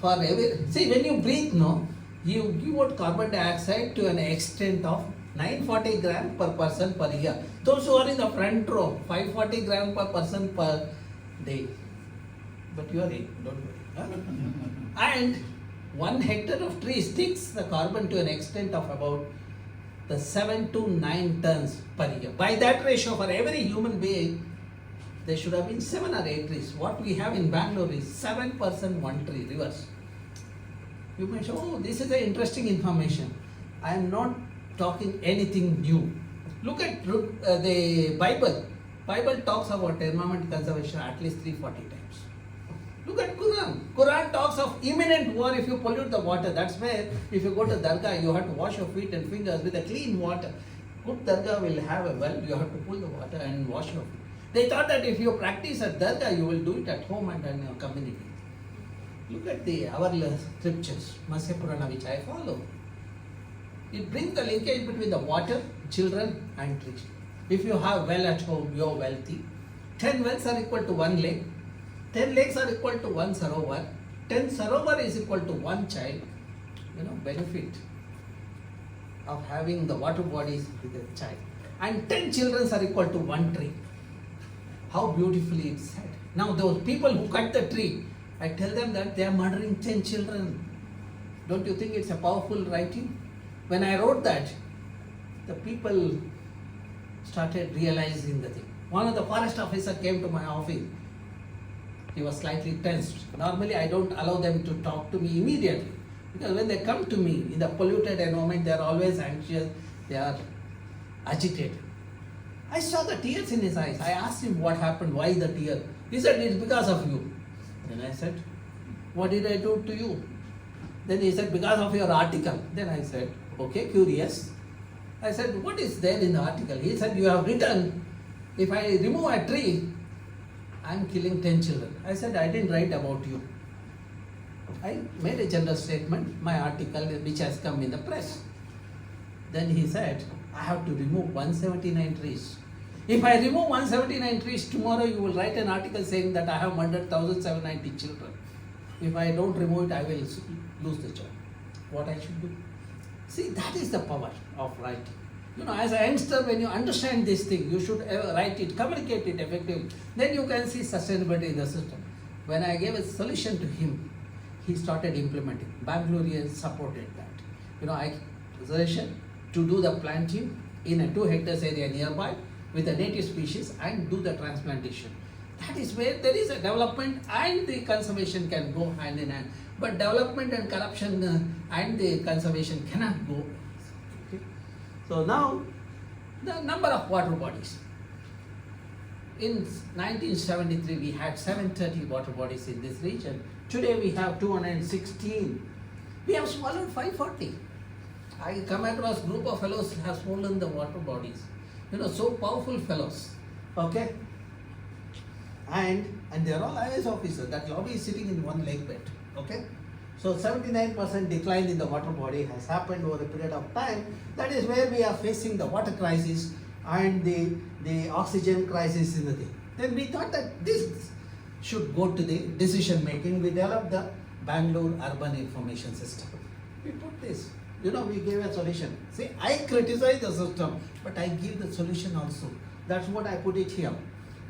for every when you breathe, no, you give out carbon dioxide to an extent of 940 grams per person per year. Those who are in the front row, 540 grams per person per day. But you are in, don't worry. Huh? And 1 hectare of tree sticks the carbon to an extent of about the 7 to 9 tons per year. By that ratio, for every human being, there should have been 7 or 8 trees. What we have in Bangalore is 7% 1 tree, reverse. You may say, oh, this is an interesting information. I am not talking anything new. Look at the Bible. Bible talks about environment conservation at least 340 times. Look at Quran. Quran talks of imminent war if you pollute the water. That's where if you go to Dargah, you have to wash your feet and fingers with a clean water. Good Dargah will have a well, you have to pull the water and wash your feet. They thought that if you practice at Dargah, you will do it at home and in your community. Look at our scriptures, Masya Purana, which I follow. It brings the linkage between the water, children and trees. If you have well at home, you are wealthy. 10 wells are equal to 1 lake. 10 lakes are equal to 1 sarovar. 10 sarovar is equal to 1 child. You know, benefit of having the water bodies with a child. And 10 children are equal to 1 tree. How beautifully it's said. Now those people who cut the tree, I tell them that they are murdering 10 children. Don't you think it's a powerful writing? When I wrote that, the people started realizing the thing. One of the forest officers came to my office. He was slightly tensed. Normally, I don't allow them to talk to me immediately. Because when they come to me in the polluted environment, they are always anxious, they are agitated. I saw the tears in his eyes. I asked him what happened, why the tear. He said, it's because of you. Then I said, what did I do to you? Then he said, because of your article. Then I said, okay, curious. I said, what is there in the article? He said, you have written, if I remove a tree, I am killing 10 children. I said, I didn't write about you. I made a general statement, my article which has come in the press. Then he said, I have to remove 179 trees. If I remove 179 trees, tomorrow you will write an article saying that I have murdered 1,790 children. If I don't remove it, I will lose the job. What I should do? See, that is the power of writing. You know, as a youngster, when you understand this thing, you should write it, communicate it effectively. Then you can see sustainability in the system. When I gave a solution to him, he started implementing. Bangaloreans supported that. You know, I suggestion to do the planting in a 2 hectares area nearby with a native species and do the transplantation. That is where there is a development and the conservation can go hand in hand. But development and corruption and the conservation cannot go. Okay? So now, the number of water bodies. In 1973, we had 730 water bodies in this region. Today we have 216. We have swallowed 540. I come across a group of fellows who have swollen the water bodies. You know, so powerful fellows. Okay? And they are all IIS officers. That lobby is sitting in one lake bed. Okay? So 79% decline in the water body has happened over a period of time. That is where we are facing the water crisis and the oxygen crisis in the thing. Then we thought that this should go to the decision making. We developed the Bangalore Urban Information System. We put this. We gave a solution. See, I criticize the system, but I give the solution also. That's what I put it here.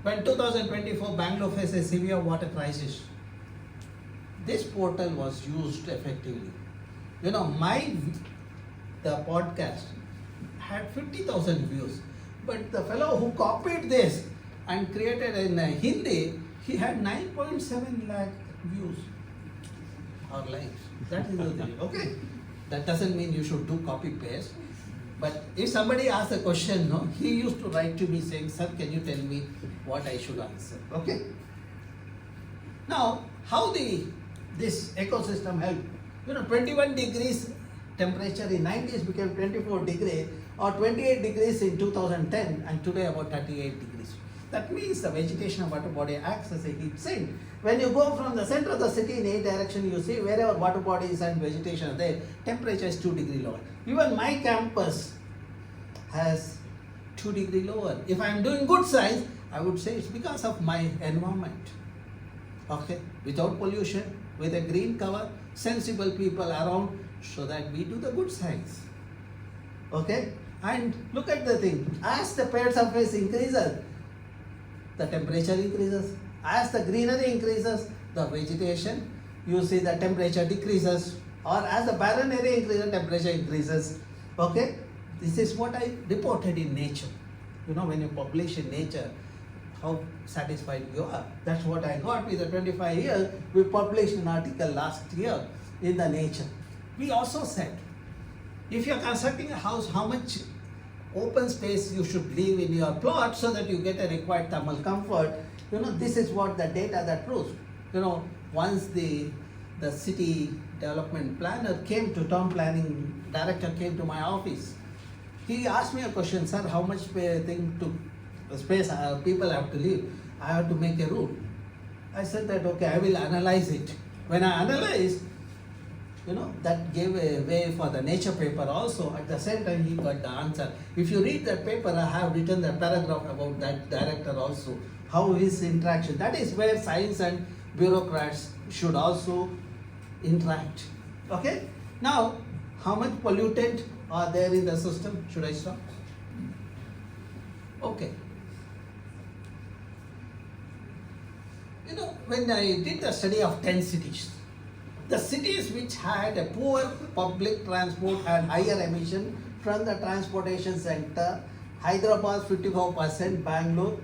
When 2024 Bangalore faced a severe water crisis, this portal was used effectively. The podcast had 50,000 views, but the fellow who copied this and created in Hindi, he had 9.7 lakh views or likes. That is the thing. Okay? That doesn't mean you should do copy paste. But if somebody asks a question, he used to write to me saying, "Sir, can you tell me what I should answer?" Okay? Now, how this ecosystem helped? 21 degrees temperature in 90s became 24 degrees or 28 degrees in 2010 and today about 38 degrees. That means the vegetation of water body acts as a heat sink. When you go from the center of the city in any direction, you see wherever water bodies and vegetation are there, temperature is 2 degrees lower. Even my campus has 2 degrees lower. If I am doing good science, I would say it's because of my environment. Okay, without pollution, with a green cover, sensible people around, so that we do the good science. Okay, and look at the thing. As the paired surface increases, the temperature increases. As the greenery increases, the vegetation, you see the temperature decreases. Or as the barren area increases, temperature increases. Okay, this is what I reported in Nature. When you publish in Nature, how satisfied you are. That's what I got with the 25 years. We published an article last year in the Nature. We also said, if you're constructing a house, how much open space you should leave in your plot so that you get a required thermal comfort. This is what the data that proves. Once the city development planner came to town planning director came to my office, he asked me a question, "Sir, how much space people have to live? I have to make a rule." I said that, okay, I will analyze it. When I analyzed, that gave a way for the Nature paper also. At the same time, he got the answer. If you read that paper, I have written the paragraph about that director also, how his interaction. That is where science and bureaucrats should also interact. Okay? Now, how much pollutant are there in the system? Should I stop? Okay. When I did the study of 10 cities, the cities which had a poor public transport had higher emission from the transportation sector. Hyderabad 54%, Bangalore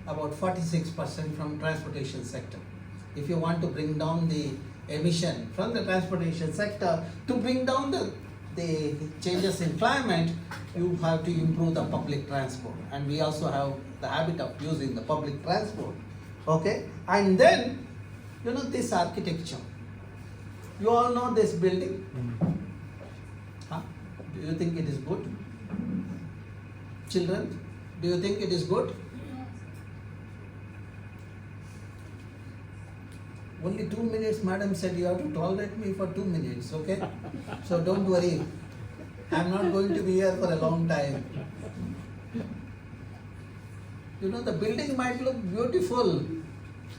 about 46% from transportation sector. If you want to bring down the emission from the transportation sector, to bring down the changes in climate, you have to improve the public transport. And we also have the habit of using the public transport. Okay, and then this architecture. You all know this building? Huh? Do you think it is good? Children, do you think it is good? Only 2 minutes, madam said you have to tolerate me for 2 minutes, okay? So don't worry. I'm not going to be here for a long time. The building might look beautiful,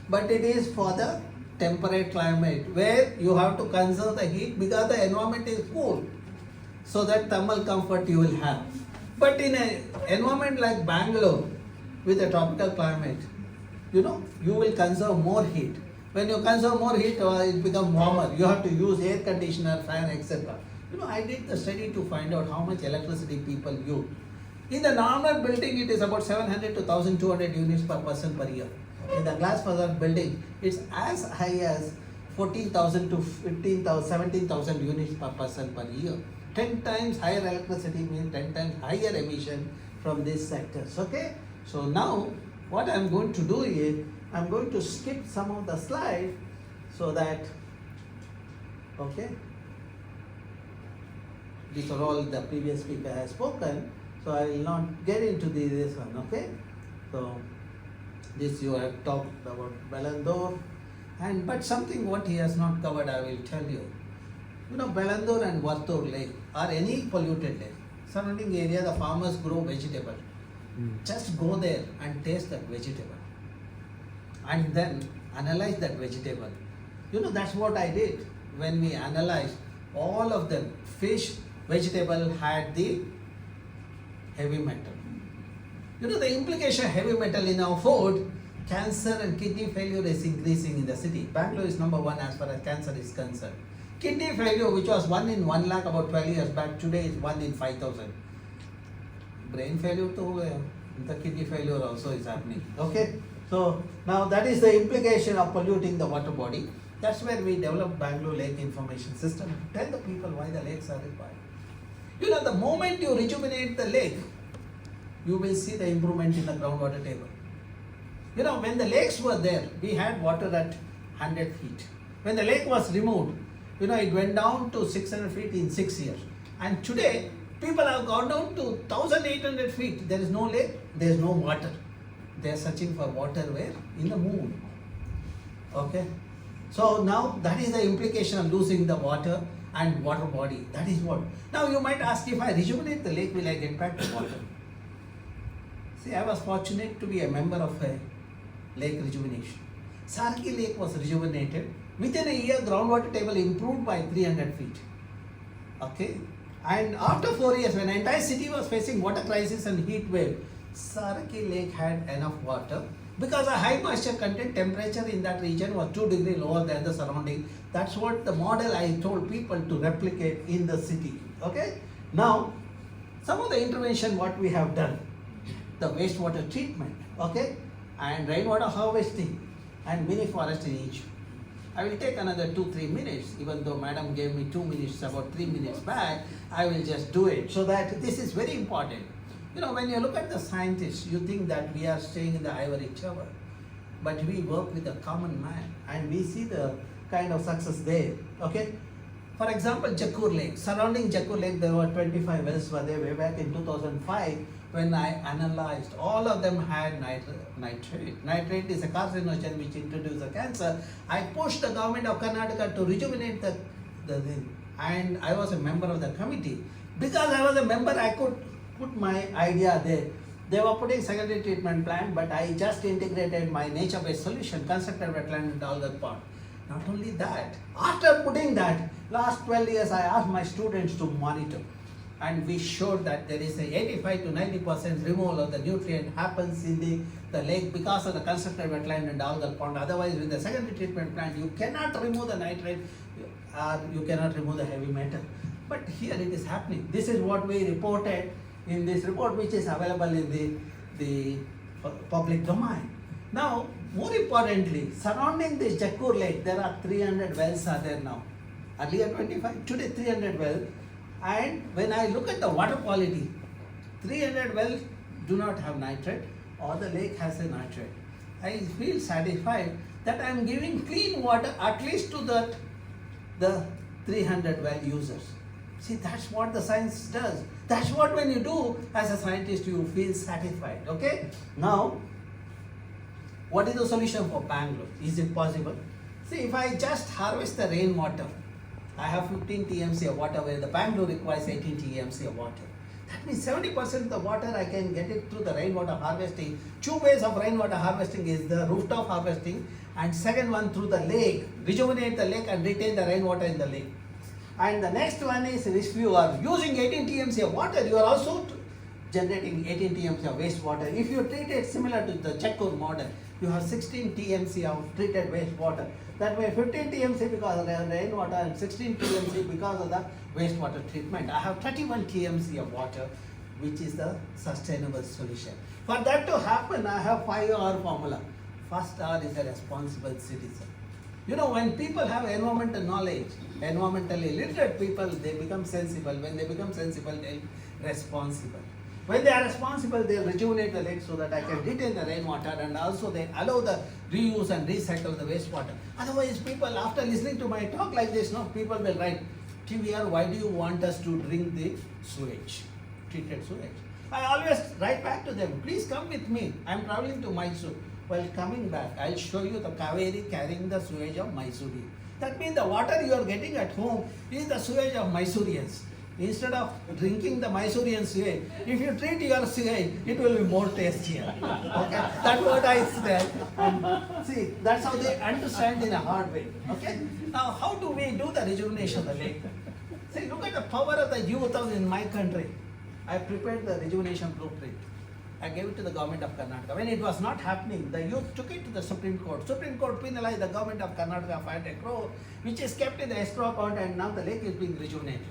but it is for the temperate climate where you have to conserve the heat because the environment is cool, so that thermal comfort you will have. But in an environment like Bangalore with a tropical climate, you will conserve more heat. When you conserve more heat, it becomes warmer. You have to use air conditioner, fan, etc. I did the study to find out how much electricity people use. In the normal building, it is about 700 to 1,200 units per person per year. In the glass facade building, it's as high as 14,000 to 15,000, 17,000 units per person per year. 10 times higher electricity means 10 times higher emission from these sectors. Okay? So now, what I'm going to do is, I'm going to skip some of the slides so that, okay, these are all the previous speaker has spoken, so I will not get into this one, okay? So, this you have talked about Bengaluru, but something what he has not covered I will tell you. Bengaluru and Vartur lake are any polluted lake. Surrounding area the farmers grow vegetable. Just go there and taste that vegetable. And then analyze that vegetable. That's what I did when we analyzed all of them. Fish, vegetable had the heavy metal. The implication of heavy metal in our food, cancer and kidney failure is increasing in the city. Bangalore is number one as far as cancer is concerned. Kidney failure, which was 1 in 1 lakh about 12 years back, today is 1 in 5,000. Brain failure too, the kidney failure also is happening. Okay, so now that is the implication of polluting the water body. That's where we developed Bangalore Lake Information System to tell the people why the lakes are required. The moment you rejuvenate the lake, you will see the improvement in the groundwater table. When the lakes were there, we had water at 100 feet. When the lake was removed, it went down to 600 feet in 6 years. And today, people have gone down to 1,800 feet. There is no lake, there is no water. They are searching for water where? In the moon. Okay? So now that is the implication of losing the water and water body. That is what. Now you might ask, if I rejuvenate the lake, will I get back to water? See, I was fortunate to be a member of a lake rejuvenation. Sarki Lake was rejuvenated. Within a year, groundwater table improved by 300 feet. Okay? And after 4 years, when the entire city was facing water crisis and heat wave, Sarki Lake had enough water because a high moisture content temperature in that region was 2 degrees lower than the surrounding. That's what the model I told people to replicate in the city. Okay? Now, some of the intervention what we have done, the wastewater treatment, okay, and rainwater harvesting and mini forest in each. I will take another 2-3 minutes, even though madam gave me 2 minutes, about 3 minutes back, I will just do it so that this is very important. When you look at the scientists, you think that we are staying in the ivory tower, but we work with the common man and we see the kind of success there, okay. For example, Jakkur Lake, surrounding Jakkur Lake, there were 25 wells were there way back in 2005 when I analyzed. All of them had nitrate. Nitrate is a carcinogen which introduces cancer. I pushed the government of Karnataka to rejuvenate the thing, and I was a member of the committee. Because I was a member, I could put my idea there. They were putting secondary treatment plant, but I just integrated my nature-based solution, constructed wetland and all that part. Not only that, after putting that, last 12 years I asked my students to monitor, and we showed that there is a 85 to 90% removal of the nutrient happens in the lake because of the constructed wetland and algal pond. Otherwise, with the secondary treatment plant, you cannot remove the nitrate or you cannot remove the heavy metal. But here it is happening. This is what we reported in this report, which is available in the public domain. Now, more importantly, surrounding this Jakkur Lake, there are 300 wells are there now. Earlier 25, today 300 wells. And when I look at the water quality, 300 wells do not have nitrate, or the lake has a nitrate. I feel satisfied that I am giving clean water at least to the 300 well users. See, that's what the science does. That's what when you do as a scientist, you feel satisfied. Okay? Now, what is the solution for Bangalore? Is it possible? See, if I just harvest the rainwater, I have 15 TMC of water where the Bangalore requires 18 TMC of water. That means 70% of the water I can get it through the rainwater harvesting. 2 ways of rainwater harvesting is the rooftop harvesting, and second one through the lake, rejuvenate the lake and retain the rainwater in the lake. And the next one is if you are using 18 TMC of water, you are also generating 18 TMC of wastewater. If you treat it similar to the Jakkur model, you have 16 TMC of treated wastewater. That way 15 TMC because of the rainwater and 16 TMC because of the wastewater treatment. I have 31 TMC of water, which is the sustainable solution. For that to happen, I have 5R formula. First R is a responsible citizen. When people have environmental knowledge, environmentally literate people, they become sensible. When they become sensible, they're responsible. When they are responsible, they rejuvenate the lake so that I can retain the rainwater, and also they allow the reuse and recycle the wastewater. Otherwise, people, after listening to my talk like this, people will write, TVR, why do you want us to drink the sewage, treated sewage? I always write back to them, please come with me. I'm traveling to Mysore. While coming back, I'll show you the Kaveri carrying the sewage of Mysore. That means the water you are getting at home is the sewage of Mysoreans. Instead of drinking the Mysorean sewage, if you treat your sewage, it will be more tastier. Okay, that's what I said. And see, that's how they understand in a hard way. Okay, now how do we do the rejuvenation of the lake? See, look at the power of the youth in my country. I prepared the rejuvenation blueprint. I gave it to the government of Karnataka. When it was not happening, the youth took it to the Supreme Court. Supreme Court penalized the government of Karnataka 500 crore, which is kept in the escrow account, and now the lake is being rejuvenated.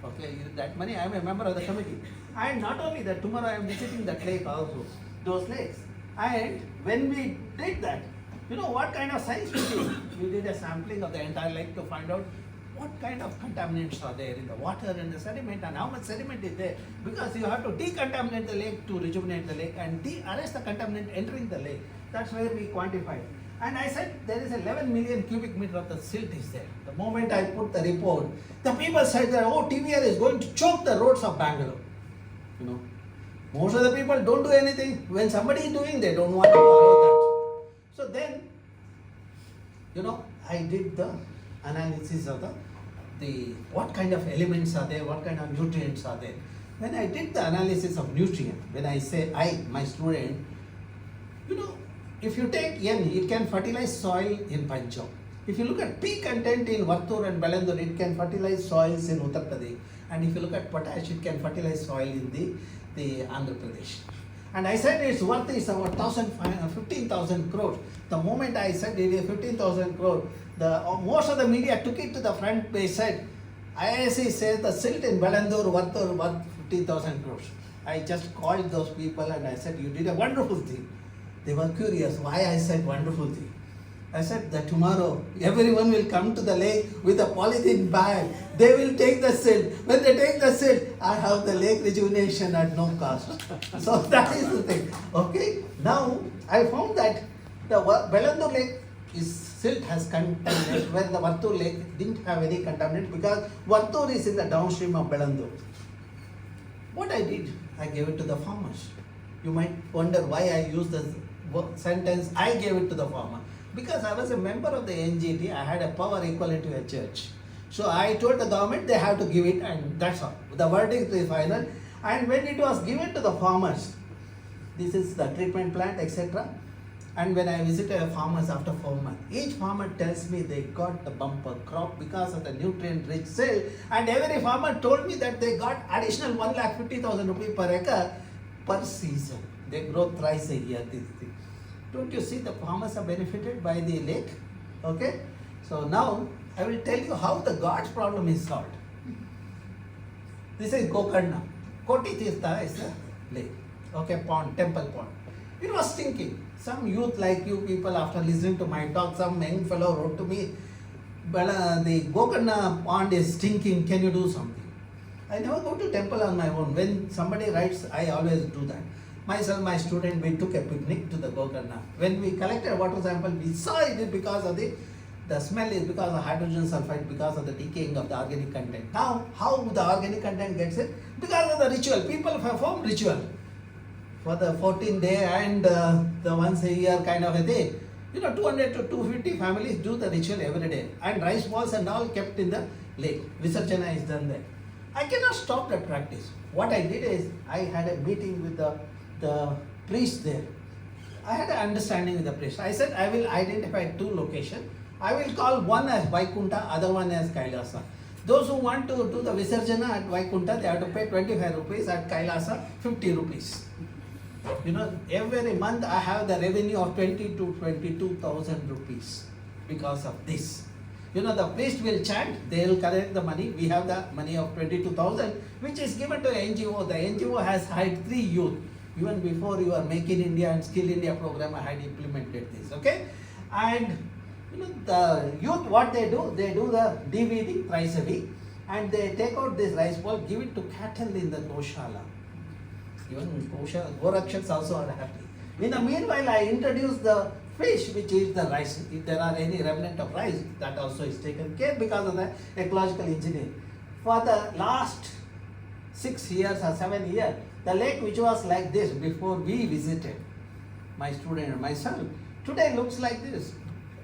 Okay, that money, I am a member of the committee. And not only that, tomorrow I am visiting that lake also, those lakes. And when we did that, you know what kind of science we did? We did a sampling of the entire lake to find out what kind of contaminants are there in the water and the sediment, and how much sediment is there. Because you have to decontaminate the lake to rejuvenate the lake and arrest the contaminant entering the lake. That's where we quantified. And I said there is 11 million cubic meter of the silt is there. The moment I put the report, the people said that, oh, TVR is going to choke the roads of Bengaluru. You know, most of the people don't do anything. When somebody is doing, they don't want to follow that. So then, you know, I did the analysis of the what kind of elements are there, what kind of nutrients are there. When I did the analysis of nutrient, when I say my student, you know, if you take N, it can fertilize soil in Punjab. If you look at P content in Vartur and Bengaluru, it can fertilize soils in Uttar Pradesh. And if you look at potash, it can fertilize soil in the Andhra Pradesh. And I said its worth is about 15,000 crores. The moment I said it is 15,000 crores, most of the media took it to the front page, said, IISC says the silt in Bengaluru worth 15,000 crores. I just called those people and I said, you did a wonderful thing. They were curious why I said wonderful thing. I said that tomorrow everyone will come to the lake with a polythene bag. They will take the silt. When they take the silt, I have the lake rejuvenation at no cost. So that is the thing. Okay. Now I found that the Bengaluru lake silt has contaminant, where the Vartur lake didn't have any contaminant because Vartur is in the downstream of Bengaluru. What I did, I gave it to the farmers. You might wonder why I used the sentence, I gave it to the farmer. Because I was a member of the NGT, I had a power equivalent to a church. So I told the government they have to give it, and that's all. The verdict is final. And when it was given to the farmers, this is the treatment plant, etc. And when I visited farmers after 4 months, each farmer tells me they got the bumper crop because of the nutrient-rich silt. And every farmer told me that they got additional 1,50,000 rupees per acre per season. They grow thrice a year, this thing. Don't you see the farmers are benefited by the lake? Okay? So now I will tell you how the God's problem is solved. This is Gokarna. Koti Tirtha is the lake. Okay, pond, temple pond. It was stinking. Some youth like you people, after listening to my talk, some young fellow wrote to me, well, the Gokarna pond is stinking, can you do something? I never go to temple on my own. When somebody writes, I always do that. Myself, my student, we took a picnic to the Gokarna. When we collected water sample, we saw it because of the smell is because of hydrogen sulfide, because of the decaying of the organic content. Now, how the organic content gets it? Because of the ritual. People perform ritual for the 14-day and the once a year kind of a thing. You know, 200 to 250 families do the ritual every day. And rice balls and all kept in the lake. Visarjana is done there. I cannot stop that practice. What I did is, I had a meeting with the priest there. I had an understanding with the priest. I said, I will identify 2 locations. I will call one as Vaikunta, other one as Kailasa. Those who want to do the Visarjana at Vaikunta, they have to pay 25 rupees, at Kailasa 50 rupees. You know, every month I have the revenue of 20 to 22,000 rupees because of this. You know, the priest will chant, they will collect the money. We have the money of 22,000, which is given to NGO. The NGO has hired 3 youth. Even before your Make in India and Skill India program, I had implemented this, okay? And you know, the youth, what they do the DVD thrice a week, and they take out this rice ball, give it to cattle in the Goshala. Even Gorakshaks also are happy. In the meanwhile, I introduce the fish, which is the rice. If there are any remnant of rice, that also is taken care because of the ecological engineering. For the last 6 years or 7 years, the lake which was like this before we visited, my student and myself, today looks like this.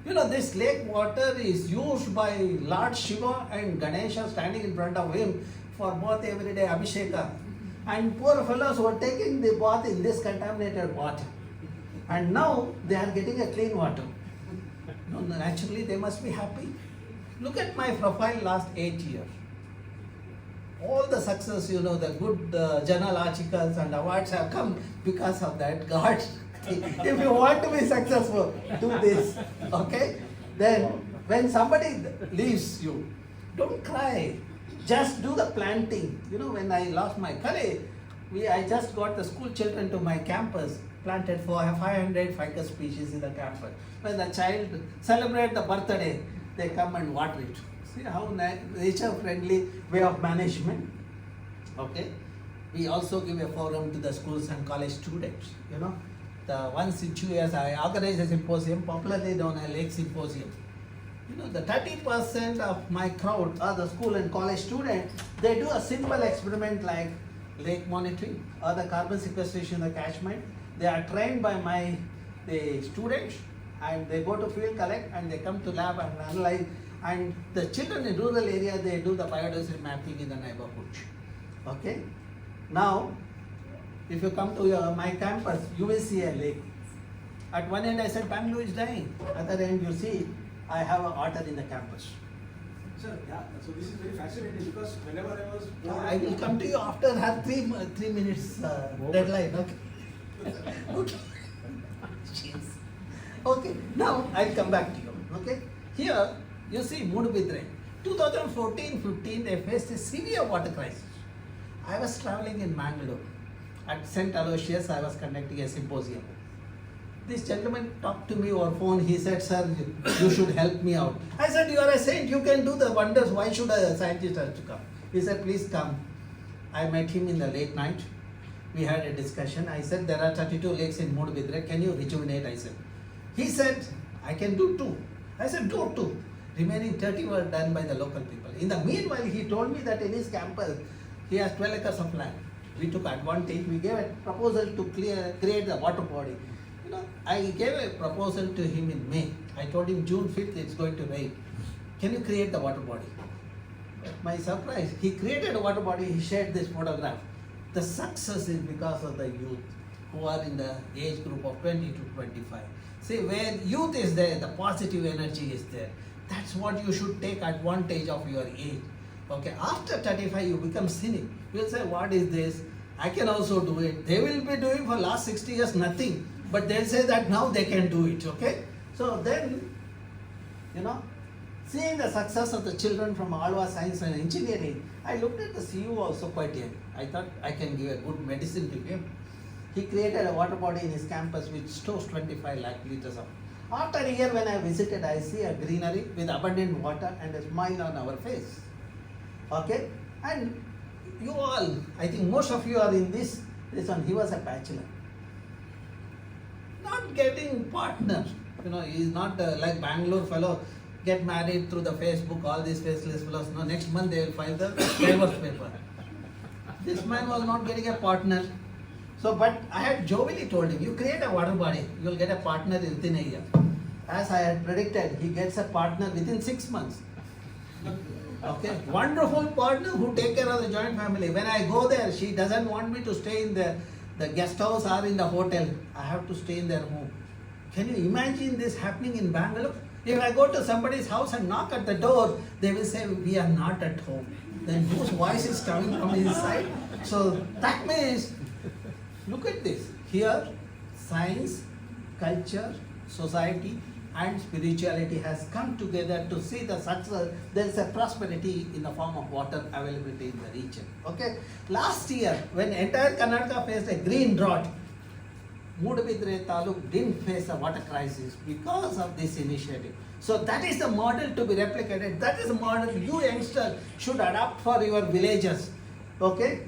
You know, this lake water is used by Lord Shiva and Ganesha standing in front of him for bath every day, Abhisheka. And poor fellows were taking the bath in this contaminated water. And now they are getting a clean water. No, naturally they must be happy. Look at my profile last 8 years. All the success, the good journal articles and awards have come because of that. God, if you want to be successful, do this. Okay? Then, when somebody leaves you, don't cry. Just do the planting. When I lost my colleague, I just got the school children to my campus, planted 500 ficus species in the campus. When the child celebrates the birthday, they come and water it. See how nature-friendly way of management. Okay. We also give a forum to the schools and college students. Once in 2 years I organize a symposium, popularly known as Lake Symposium. The 30% of my crowd are the school and college students. They do a simple experiment like lake monitoring or the carbon sequestration in the catchment. They are trained by the students, and they go to field collect and they come to lab and analyze. And the children in rural area, they do the biodiversity mapping in the neighborhood. Okay. Now, if you come to my campus, you will see a lake. At one end I said Bengaluru is dying. Other end you see I have a otter in the campus. Sir, yeah, so this is very fascinating because whenever I was I will come to you after her 3 minutes deadline. Okay. Okay. Jeez. Okay. Now I'll come back to you. Okay. Here you see Mudbidre. 2014-15 they faced a severe water crisis. I was traveling in Bengaluru. At St. Aloysius I was conducting a symposium. This gentleman talked to me over phone. He said, "Sir, you should help me out." I said, "You are a saint. You can do the wonders. Why should a scientist have to come?" He said, "Please come." I met him in the late night. We had a discussion. I said, "There are 32 lakes in Mudbidre. Can you rejuvenate?" I said. He said, "I can do 2." I said, "Do 2." Remaining 30 were done by the local people. In the meanwhile, he told me that in his campus, he has 12 acres of land. We took advantage. We gave a proposal to create the water body. I gave a proposal to him in May. I told him June 5th it's going to rain. Can you create the water body? My surprise, he created a water body. He shared this photograph. The success is because of the youth who are in the age group of 20 to 25. See, where youth is there, the positive energy is there. That's what you should take advantage of your age. Okay, after 35 you become cynic. You'll say, "What is this? I can also do it." They will be doing for last 60 years nothing. But they'll say that now they can do it, okay? So then, seeing the success of the children from Alva Science and Engineering, I looked at the CEO also quite young. I thought I can give a good medicine to him. He created a water body in his campus which stores 25 lakh liters of. After a year when I visited, I see a greenery with abundant water and a smile on our face. Okay? And you all, I think most of you are in this one. He was a bachelor. Not getting partner. He's not like Bangalore fellow, get married through the Facebook, all these faceless fellows. No, next month they will file the divorce paper. This man was not getting a partner. So, but I had jovially told him, you create a water body, you will get a partner within a year. As I had predicted, he gets a partner within 6 months. Okay, wonderful partner who take care of the joint family. When I go there, she doesn't want me to stay in the guest house or in the hotel. I have to stay in their home. Can you imagine this happening in Bangalore? If I go to somebody's house and knock at the door, they will say, "We are not at home." Then whose voice is coming from inside? So that means, look at this. Here, science, culture, society, and spirituality has come together to see the success. There is a prosperity in the form of water availability in the region. Okay. Last year, when entire Karnataka faced a green drought, Mudbidre Taluk didn't face a water crisis because of this initiative. So that is the model to be replicated. That is the model you youngsters should adopt for your villages. Okay.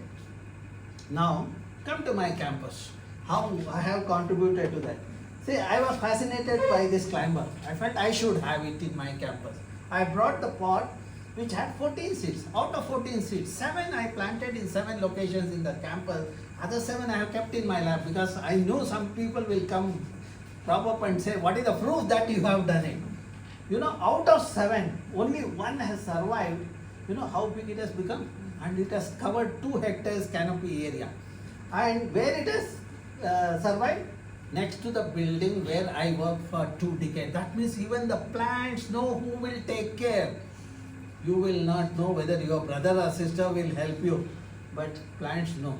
Now, come to my campus. How I have contributed to that. See, I was fascinated by this climber. I felt I should have it in my campus. I brought the pot which had 14 seeds. Out of 14 seeds, 7 I planted in 7 locations in the campus. Other 7 I have kept in my lab because I know some people will come, prop up and say, "What is the proof that you have done it?" Out of 7, only 1 has survived. How big it has become? and it has covered 2 hectares canopy area. And where it has survived? Next to the building where I worked for 2 decades. That means even the plants know who will take care. You will not know whether your brother or sister will help you, but plants know.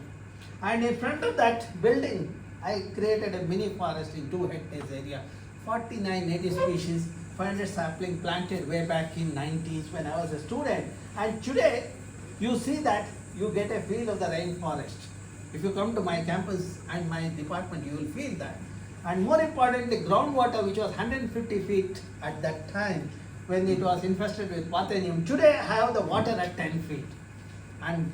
And in front of that building, I created a mini forest in 2 hectares area, 49 native species, 500 sapling planted way back in 90s when I was a student. And today, you see that you get a feel of the rainforest. If you come to my campus and my department, you will feel that. And more importantly, groundwater, which was 150 feet at that time when it was infested with Parthenium. Today, I have the water at 10 feet. And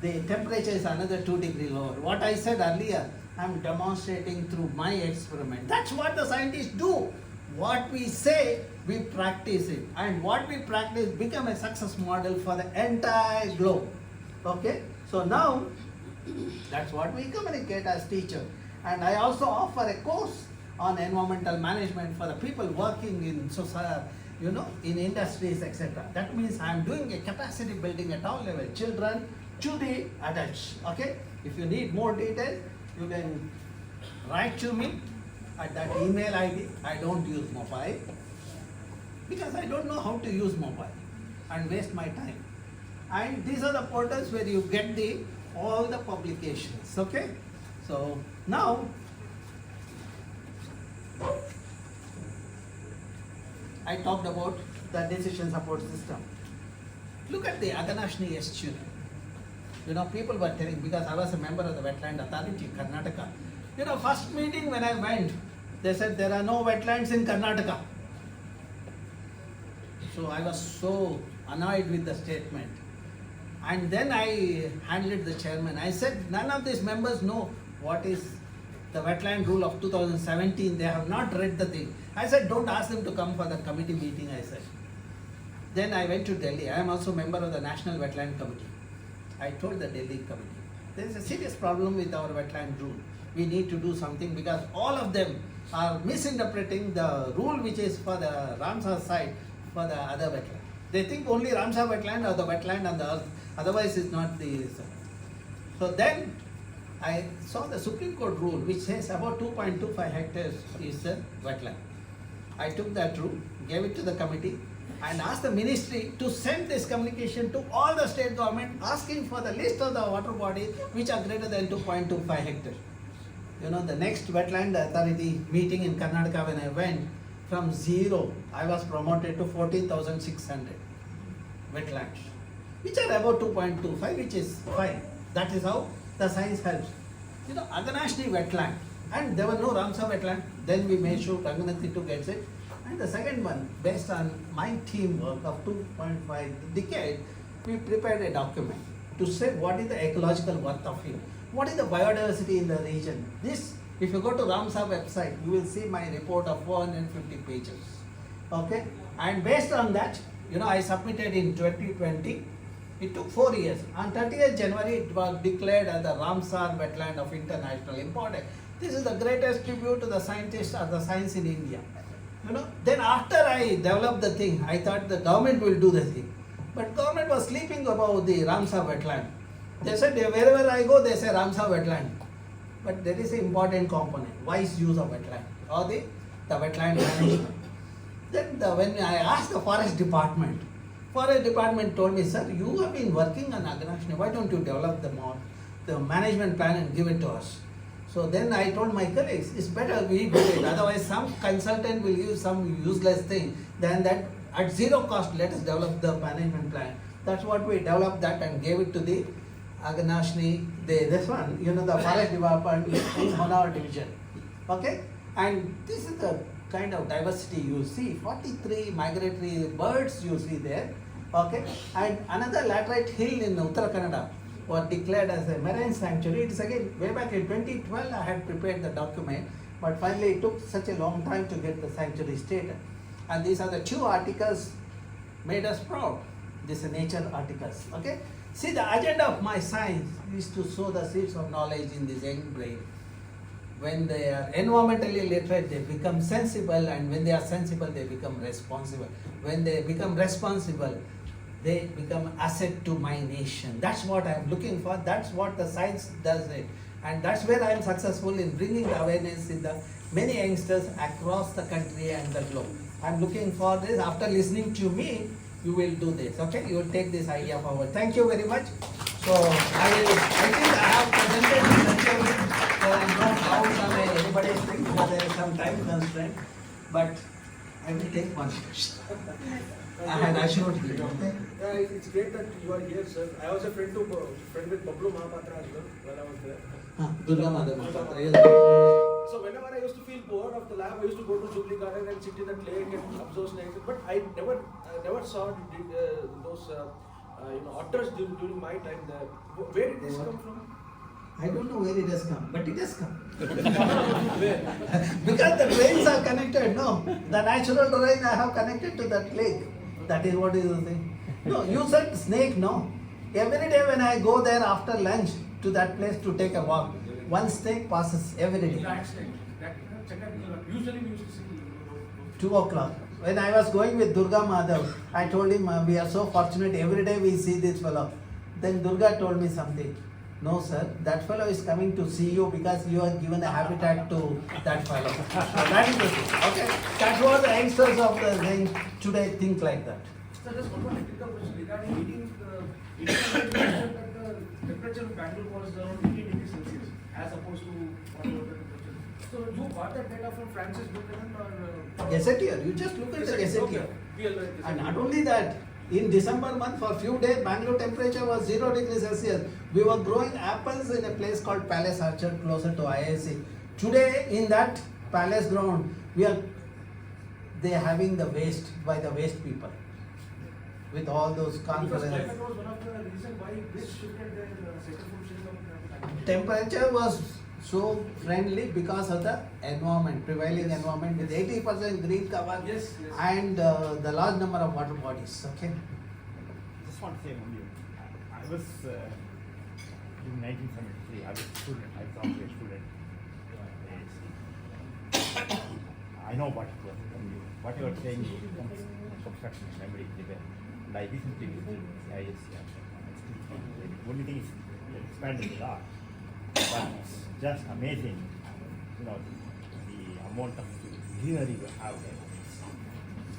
the temperature is another 2 degrees lower. What I said earlier, I'm demonstrating through my experiment. That's what the scientists do. What we say, we practice it. And what we practice become a success model for the entire globe. Okay? So now, that's what we communicate as teachers. And I also offer a course on environmental management for the people working in society, in industries, etc. That means I am doing a capacity building at all levels, children to the adults. Okay? If you need more details, you can write to me at that email ID. I don't use mobile because I don't know how to use mobile and waste my time. And these are the portals where you get all the publications. Okay? So now I talked about the decision support system. Look at the Aganashni estuary. People were telling, because I was a member of the Wetland Authority, Karnataka. First meeting when I went, they said there are no wetlands in Karnataka. So I was so annoyed with the statement. And then I handled the chairman. I said, none of these members know what is the wetland rule of 2017. They have not read the thing. I said, don't ask them to come for the committee meeting, I said. Then I went to Delhi. I am also a member of the National Wetland Committee. I told the Delhi committee, there is a serious problem with our wetland rule. We need to do something because all of them are misinterpreting the rule which is for the Ramsar side for the other wetland. They think only Ramsar wetland or the wetland on the earth, otherwise it's not the. So then I saw the Supreme Court rule which says about 2.25 hectares is a wetland. I took that rule, gave it to the committee and asked the ministry to send this communication to all the state government asking for the list of the water bodies which are greater than 2.25 hectares. The next wetland authority meeting in Karnataka when I went, from 0, I was promoted to 14,600 wetlands, which are about 2.25, which is fine. That is how the science helps. Aganashni wetland, and there were no Ramsar wetland, then we made sure Ranganathitu gets it. And the second one, based on my teamwork of 2.5 decade, we prepared a document to say what is the ecological worth of it, what is the biodiversity in the region. This, if you go to Ramsar website, you will see my report of 450 pages. Okay? And based on that, I submitted in 2020. It took 4 years. On 30th January, it was declared as the Ramsar wetland of international importance. This is the greatest tribute to the scientists or the science in India. Then after I developed the thing, I thought the government will do the thing. But government was sleeping about the Ramsar wetland. They said wherever I go, they say Ramsar wetland. But there is an important component, wise use of wetland or the wetland management. Then when I asked the forest department told me, sir, you have been working on Aganashni, why don't you develop the management plan and give it to us? So then I told my colleagues, it's better we do it, otherwise some consultant will use some useless thing, than that at zero cost let us develop the management plan. That's what we developed that and gave it to the Aganashni, the forest department in Honavar division. Okay? And this is the kind of diversity you see, 43 migratory birds you see there. Okay? And another laterite hill in Uttara Kannada was declared as a marine sanctuary. It is again, way back in 2012 I had prepared the document, but finally it took such a long time to get the sanctuary status. And these are the 2 articles made us proud. These are nature articles. Okay? See, the agenda of my science is to sow the seeds of knowledge in this young brain. When they are environmentally literate, they become sensible, and when they are sensible, they become responsible. When they become responsible, they become asset to my nation. That's what I'm looking for. That's what the science does it. And that's where I'm successful in bringing the awareness in the many youngsters across the country and the globe. I'm looking for this. After listening to me, you will do this, okay? You will take this idea forward. Thank you very much. So I think I have presented essentially no doubts on anybody's thing because there is some time constraint. But I will take one question. I had assured you, okay? Yeah, it's great that you are here, sir. I was a friend with Pablo Mahapatra as well when I was there. Durga Mother Mahapatra, yes. So whenever I used to feel bored of the lab, I used to go to Jubilee Garden and sit in the lake and observe snakes. But I never saw those otters during my time there. Where did this come from? I don't know where it has come, but it has come. Where? Because the drains are connected, no? The natural drain I have connected to that lake. That is what is the thing. No, you said snake, no? Every day when I go there after lunch to that place to take a walk, one snake passes every day. Usually we used to see 2 o'clock. When I was going with Durga Madhav, I told him, we are so fortunate, every day we see this fellow. Then Durga told me something. No sir, that fellow is coming to see you because you have given a habitat to that fellow. So that is the thing. Okay. That's what the youngsters of the thing today think like that. So just one more technical question regarding heating. It mentioned that the temperature of Bangalore was around 80 degrees Celsius as opposed to whatever the temperature. So you got that data from Francis Buchanan or? Gazetteer, you just look at the Gazetteer. Okay. And not only that, in December month for few days, Bangalore temperature was 0 degrees Celsius. We were growing apples in a place called Palace Orchard closer to IISC. Today in that palace ground, they are having the waste by the waste people. With all those Because conferences. climate was one of the reasons why this shifted their sector from Sri Temperature was so friendly because of the environment, prevailing Yes. environment with 80% green cover Yes. and the large number of water bodies. Okay. Just want to say only, I was in 1973. I was a student. I was also a student. I know what it was. What you are saying is construction memory. And I recently visited the IISC. The only thing is expanded a lot, but it's just amazing. The amount of greenery you have there.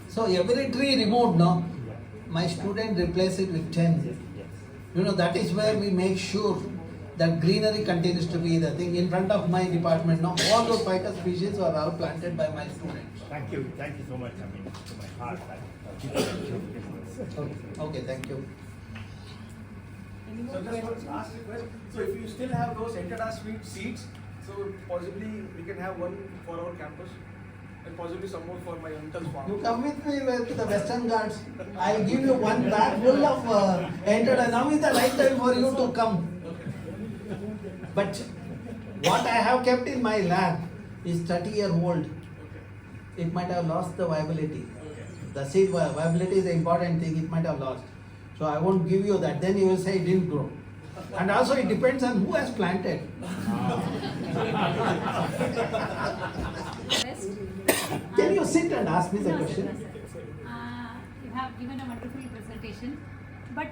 So every tree removed, no? Yeah. My student replaced it with 10. Yes. That is where we make sure that greenery continues to be the thing. In front of my department now, all those ficus species were all planted by my students. Thank you so much. I mean, to my heart. Okay, thank you. So just one last request. So if you still have those entered seats, so possibly we can have one for our campus and possibly some more for my uncle's farm. You come with me to the Western Ghats. I'll give you one bag full of entered. Now is the right time for you to come. But what I have kept in my lab is 30-year-old. It might have lost the viability. The seed viability is the important thing. It might have lost. So I won't give you that. Then you will say it didn't grow. And also it depends on who has planted. Can you sit and ask me the question? You have given a wonderful presentation, but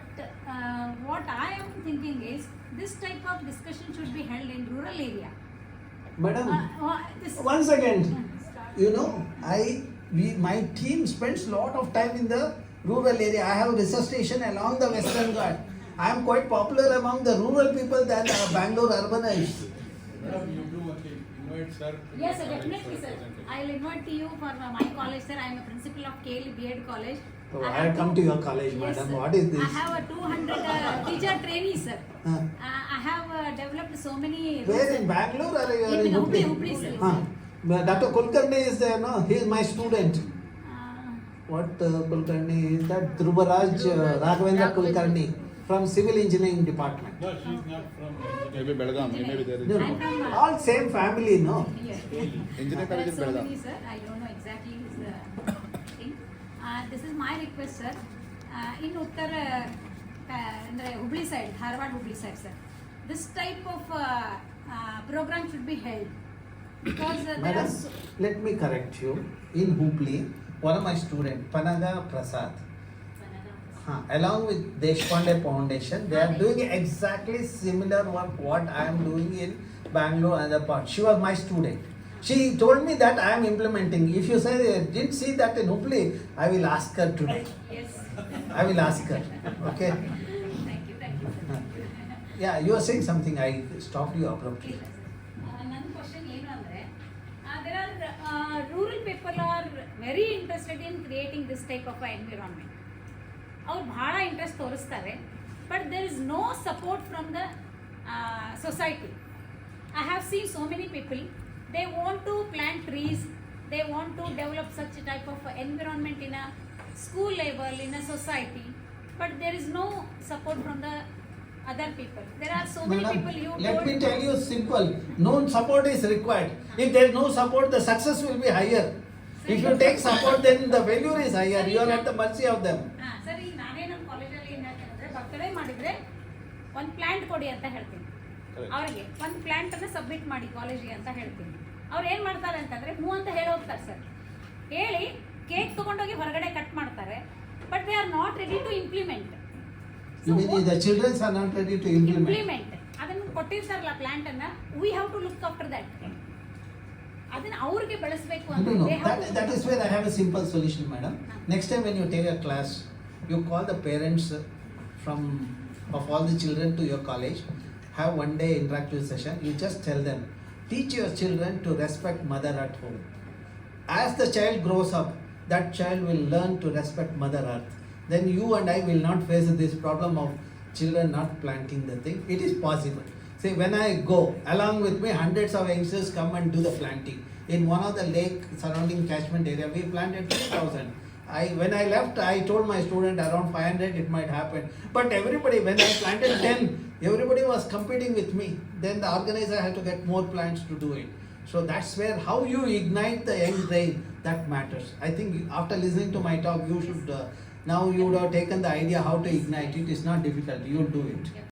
what I am thinking is this type of discussion should be held in rural area. Madam, This once again, my team spends a lot of time in the rural area. I have research station along the Western Ghat. I am quite popular among the rural people than Bangalore urbanites. Madam, you do one thing, invite sir. Yes, sir, definitely, sir. I will invite you for my college, sir. I am a principal of KL B.Ed College. So I have come to your college, Yes, madam. sir. What is this? I have a 200 teacher trainees, sir. Huh. I have developed so many. Where in Bangalore or you are In in Hubli? Hubli, sir. Huh. But Dr. Kulkarni is there, no? He is my student. Uh, What Kulkarni is that? Dhruvaraj Raghavendra Kulkarni from Civil Engineering Department. No, she is not from maybe Belgaum, maybe there is. No, I'm from, no. All same family, no? Yes. Engineering college in So Belgaum. many, sir. I don't know exactly his thing. This is my request, sir. In Uttar Hubli side, Harvard Hubli side, sir. This type of program should be held because there are Madam, let me correct you. In Hubli, one of my students, Panaga Prasad, Along with Deshpande Foundation, they are doing exactly similar work what I am doing in Bangalore and the part. She was my student. She told me that I am implementing. If you say didn't see that in Hubli, I will ask her today. Yes. I will ask her. Okay. Thank you, sir. Yeah, you are saying something. I stopped you abruptly. ನನ್ನ question ಏನು ಅಂದರೆ there are rural people are very interested in creating this type of environment. ಅವ್ರು ಭಾಳ interest ತೋರಿಸ್ತಾರೆ, but there is no support from the society. I have seen so many people, they want to plant trees, they want to develop such a type of environment in a school level, in a society, but there is no support from the other people. There are so many Madam, people you let told. me tell you simple. No support is required. If there is no support, the success will be higher. If you take support, then the failure is higher. You are at the mercy of them. ಸರಿ, ನಾನೇ ನಮ್ಮ ಕಾಲೇಜಲ್ಲಿ ಏನು ಹೇಳ್ತೀನಿ ಅಂದರೆ, birthday ಮಾಡಿದರೆ ಒಂದು plant ಕೊಡಿ ಅಂತ ಹೇಳ್ತೀನಿ ಅವರಿಗೆ. ಒಂದು ಪ್ಲ್ಯಾಂಟನ್ನು ಸಬ್ಮಿಟ್ ಮಾಡಿ ಕಾಲೇಜಿಗೆ ಅಂತ ಹೇಳ್ತೀನಿ. ಅವ್ರು ಏನು ಮಾಡ್ತಾರೆ ಅಂತಂದರೆ ಹ್ಞೂ ಅಂತ ಹೇಳಿ ಹೋಗ್ತಾರೆ ಸರ್. ಹೇಳಿ ಕೇಕ್ ತೊಗೊಂಡೋಗಿ ಹೊರಗಡೆ ಕಟ್ ಮಾಡ್ತಾರೆ, but they are not ready to implement. You mean the children are not ready to implement? ಅದನ್ನು ಕೊಟ್ಟಿರ್ತಾರಲ್ಲ ಪ್ಲಾಂಟನ್ನು, we have to look after that. ಅದನ್ನು ಅವ್ರಿಗೆ ಬೆಳೆಸಬೇಕು No, ಅಂತ. that is where I have a simple solution, madam. Next time when you take a class, you call the parents of all the children to your college, have one day interactive session. You just tell them, teach your children to respect mother at home. As the child grows up, that child will learn to respect Mother Earth. Then you and I will not face this problem of children not planting the thing. It is possible. See, when I go, along with me, hundreds of youngsters come and do the planting. In one of the lake surrounding catchment area, we planted 3,000. When I left, I told my student around 500 it might happen. But everybody, when I planted 10, everybody was competing with me. Then the organizer had to get more plants to do it. So that's where how you ignite the young brain, that matters. I think after listening to my talk, you should, now you would have taken the idea how to ignite it. It's not difficult, you'll do it.